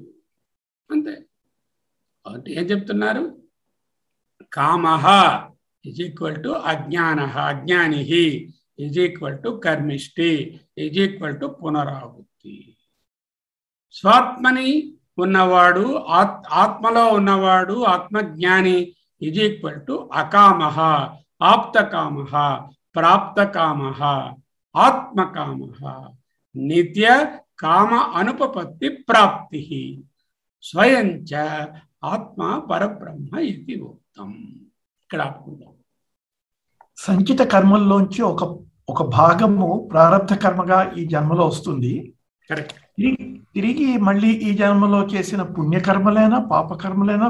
అంతే. అంటే ఏం చెప్తున్నారు? కామః ఈజ్ ఈక్వల్ టు అజ్ఞానః, అజ్ఞాని ఈజ్ ఈక్వల్ టు కర్మిష్టి ఈజ్ ఈక్వల్ టు పునరావృత్తి. స్వాత్మని ఉన్నవాడు, ఆత్మలో ఉన్నవాడు, ఆత్మజ్ఞాని ఈజ్ ఈక్వల్ టు అకామః, ఆప్తకామః, ప్రాప్తకామః, ఆత్మకామః, నిత్య కామ అనుపపత్తి ప్రాప్తి. స్వయంచ ఆత్మ పరబ్రహ్మ ఇది ఉక్తం. ఇక్కడ ఆపుకుందాం. సంచిత కర్మల్లోంచి ఒక ఒక భాగము ప్రారంభ కర్మగా ఈ జన్మలో వస్తుంది. కరెక్ట్. తిరిగి మళ్ళీ ఈ జన్మలో చేసిన పుణ్యకర్మలైనా పాపకర్మలైనా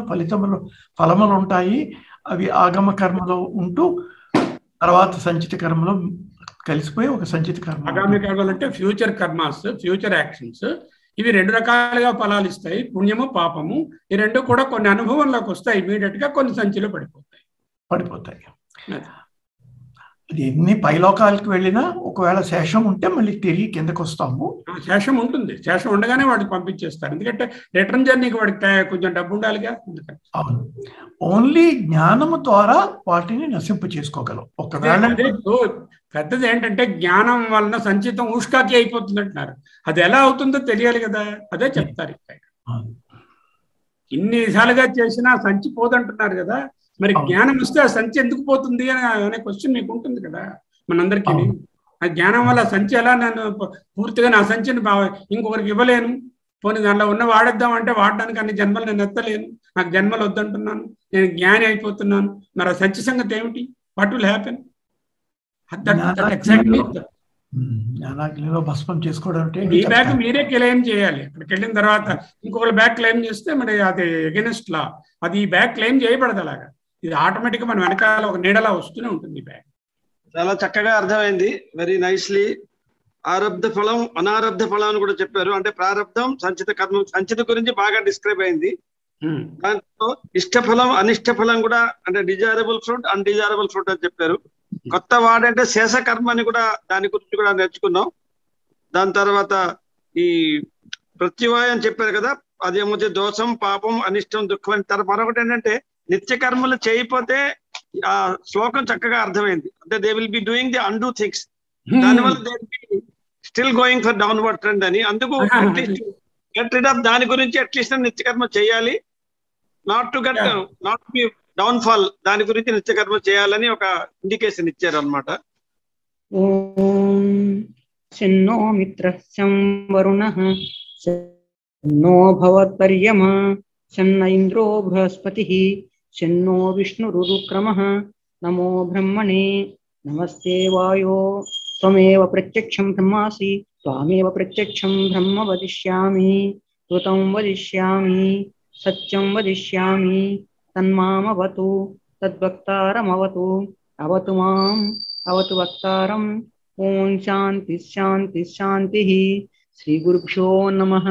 ఫలములు ఉంటాయి. అవి ఆగమ కర్మలో ఉంటూ తర్వాత సంచిత కర్మలో కలిసిపోయి ఒక సంచిత కర్మ. ఆగామి కర్మలు అంటే ఫ్యూచర్ కర్మాస్, ఫ్యూచర్ యాక్షన్స్. ఇవి రెండు రకాలుగా ఫలాలు ఇస్తాయి, పుణ్యము పాపము. ఈ రెండు కూడా కొన్ని అనుభవంలోకి వస్తాయి, ఇమీడియట్ గా కొన్ని సంచిలో పడిపోతాయి. అది ఎన్ని పైలోకాలకు వెళ్ళినా ఒకవేళ శేషం ఉంటే మళ్ళీ తిరిగి కిందకు వస్తాము. శేషం ఉంటుంది, శేషం ఉండగానే వాడికి పంపించేస్తారు. ఎందుకంటే రిటర్న్ జర్నీకి వాడికి కొంచెం డబ్బు ఉండాలిగా. అవును, ఓన్లీ జ్ఞానము ద్వారా వాటిని నశింపు చేసుకోగలం. ఒకవేళ పెద్దది ఏంటంటే జ్ఞానం వలన సంచితం ఊష్కాకి అయిపోతుంది అంటున్నారు. అది ఎలా అవుతుందో తెలియాలి కదా, అదే చెప్తారు. ఇన్ని విధాలుగా చేసినా సంచి పోదంటున్నారు కదా, మరి జ్ఞానం వస్తే ఆ సంచి ఎందుకు పోతుంది అనే క్వశ్చన్ మీకు ఉంటుంది కదా మనందరికీ. ఆ జ్ఞానం వల్ల సంచి ఎలా, నేను పూర్తిగా నా సంచిని ఇంకొకరికి ఇవ్వలేను, పోనీ దానిలో ఉన్న వాడేద్దాం అంటే వాడడానికి అన్ని జన్మలు నేను ఎత్తలేను, నాకు జన్మలు వద్దంటున్నాను, నేను జ్ఞాని అయిపోతున్నాను. మరి ఆ సంచి సంగతి ఏమిటి? What will happen? భస్మం చేసుకోవడం అంటే ఈ బ్యాగ్ మీరే క్లెయిమ్ చేయాలి. అక్కడికి వెళ్ళిన తర్వాత ఇంకొకరు బ్యాగ్ క్లెయిమ్ చేస్తే మరి అది అగెనిస్ట్ లా, అది ఈ బ్యాగ్ క్లెయిమ్ చేయబడదు. అలాగా ఇది ఆటోమేటిక్ గా మన వెనకాల ఒక నీడలా వస్తూనే ఉంటుంది. ఈ బ్యాగ్ చాలా చక్కగా అర్థమైంది, వెరీ నైస్లీ. ఆరబ్ధ ఫలం అనారబ్ధ ఫలం అని కూడా చెప్పారు. అంటే ప్రారబ్ధం, సంచిత కర్మ, సంచిత గురించి బాగా డిస్క్రైబ్ అయింది. దాంట్లో ఇష్టఫలం అనిష్ట ఫలం కూడా, అంటే డిజైరబుల్ ఫ్రూట్, అన్డిజైరబుల్ ఫ్రూట్ అని చెప్పారు. కొత్త వాడంటే శేష కర్మ అని కూడా దాని గురించి కూడా నేర్చుకున్నాం. దాని తర్వాత ఈ ప్రత్యవాయం అని చెప్పారు కదా, అదేమొచ్చే దోషం, పాపం, అనిష్టం, దుఃఖం అని. తర్వాత మరొకటి ఏంటంటే నిత్య కర్మలు చేయకపోతే ఆ శ్లోకం చక్కగా అర్థమైంది. అంటే they will be doing the undo things, దానివల్ల they will be still going for downward trend అని. అందుకు అట్లీస్ట్ గెట్ రిడ్ ఆఫ్ దాని గురించి అట్లీస్ట్ నిత్య కర్మ చేయాలి, not to be down fall, దాని గురించి నిత్య కర్మ చేయాలని ఒక ఇండికేషన్ ఇచ్చారు అనమాట. ఓం శన్నో మిత్రస్యం వరుణః శన్నో భవత్పర్యమా శన్న ఇంద్రో బృహస్పతిః శన్నో విష్ణురుక్రమః నమో బ్రహ్మణే నమస్తే వాయో త్వమేవ ప్రత్యక్షం బ్రహ్మాసి త్వామేవ ప్రత్యక్షం బ్రహ్మ వదిష్యామి ఋతం వదిష్యామి సత్యం వదిష్యామి తన్మామవతు తద్వక్తారమవతు అవతు మాం అవతు వక్తారం. ఓం శాంతి శాంతి శాంతి. శ్రీ గురుభ్యో నమః.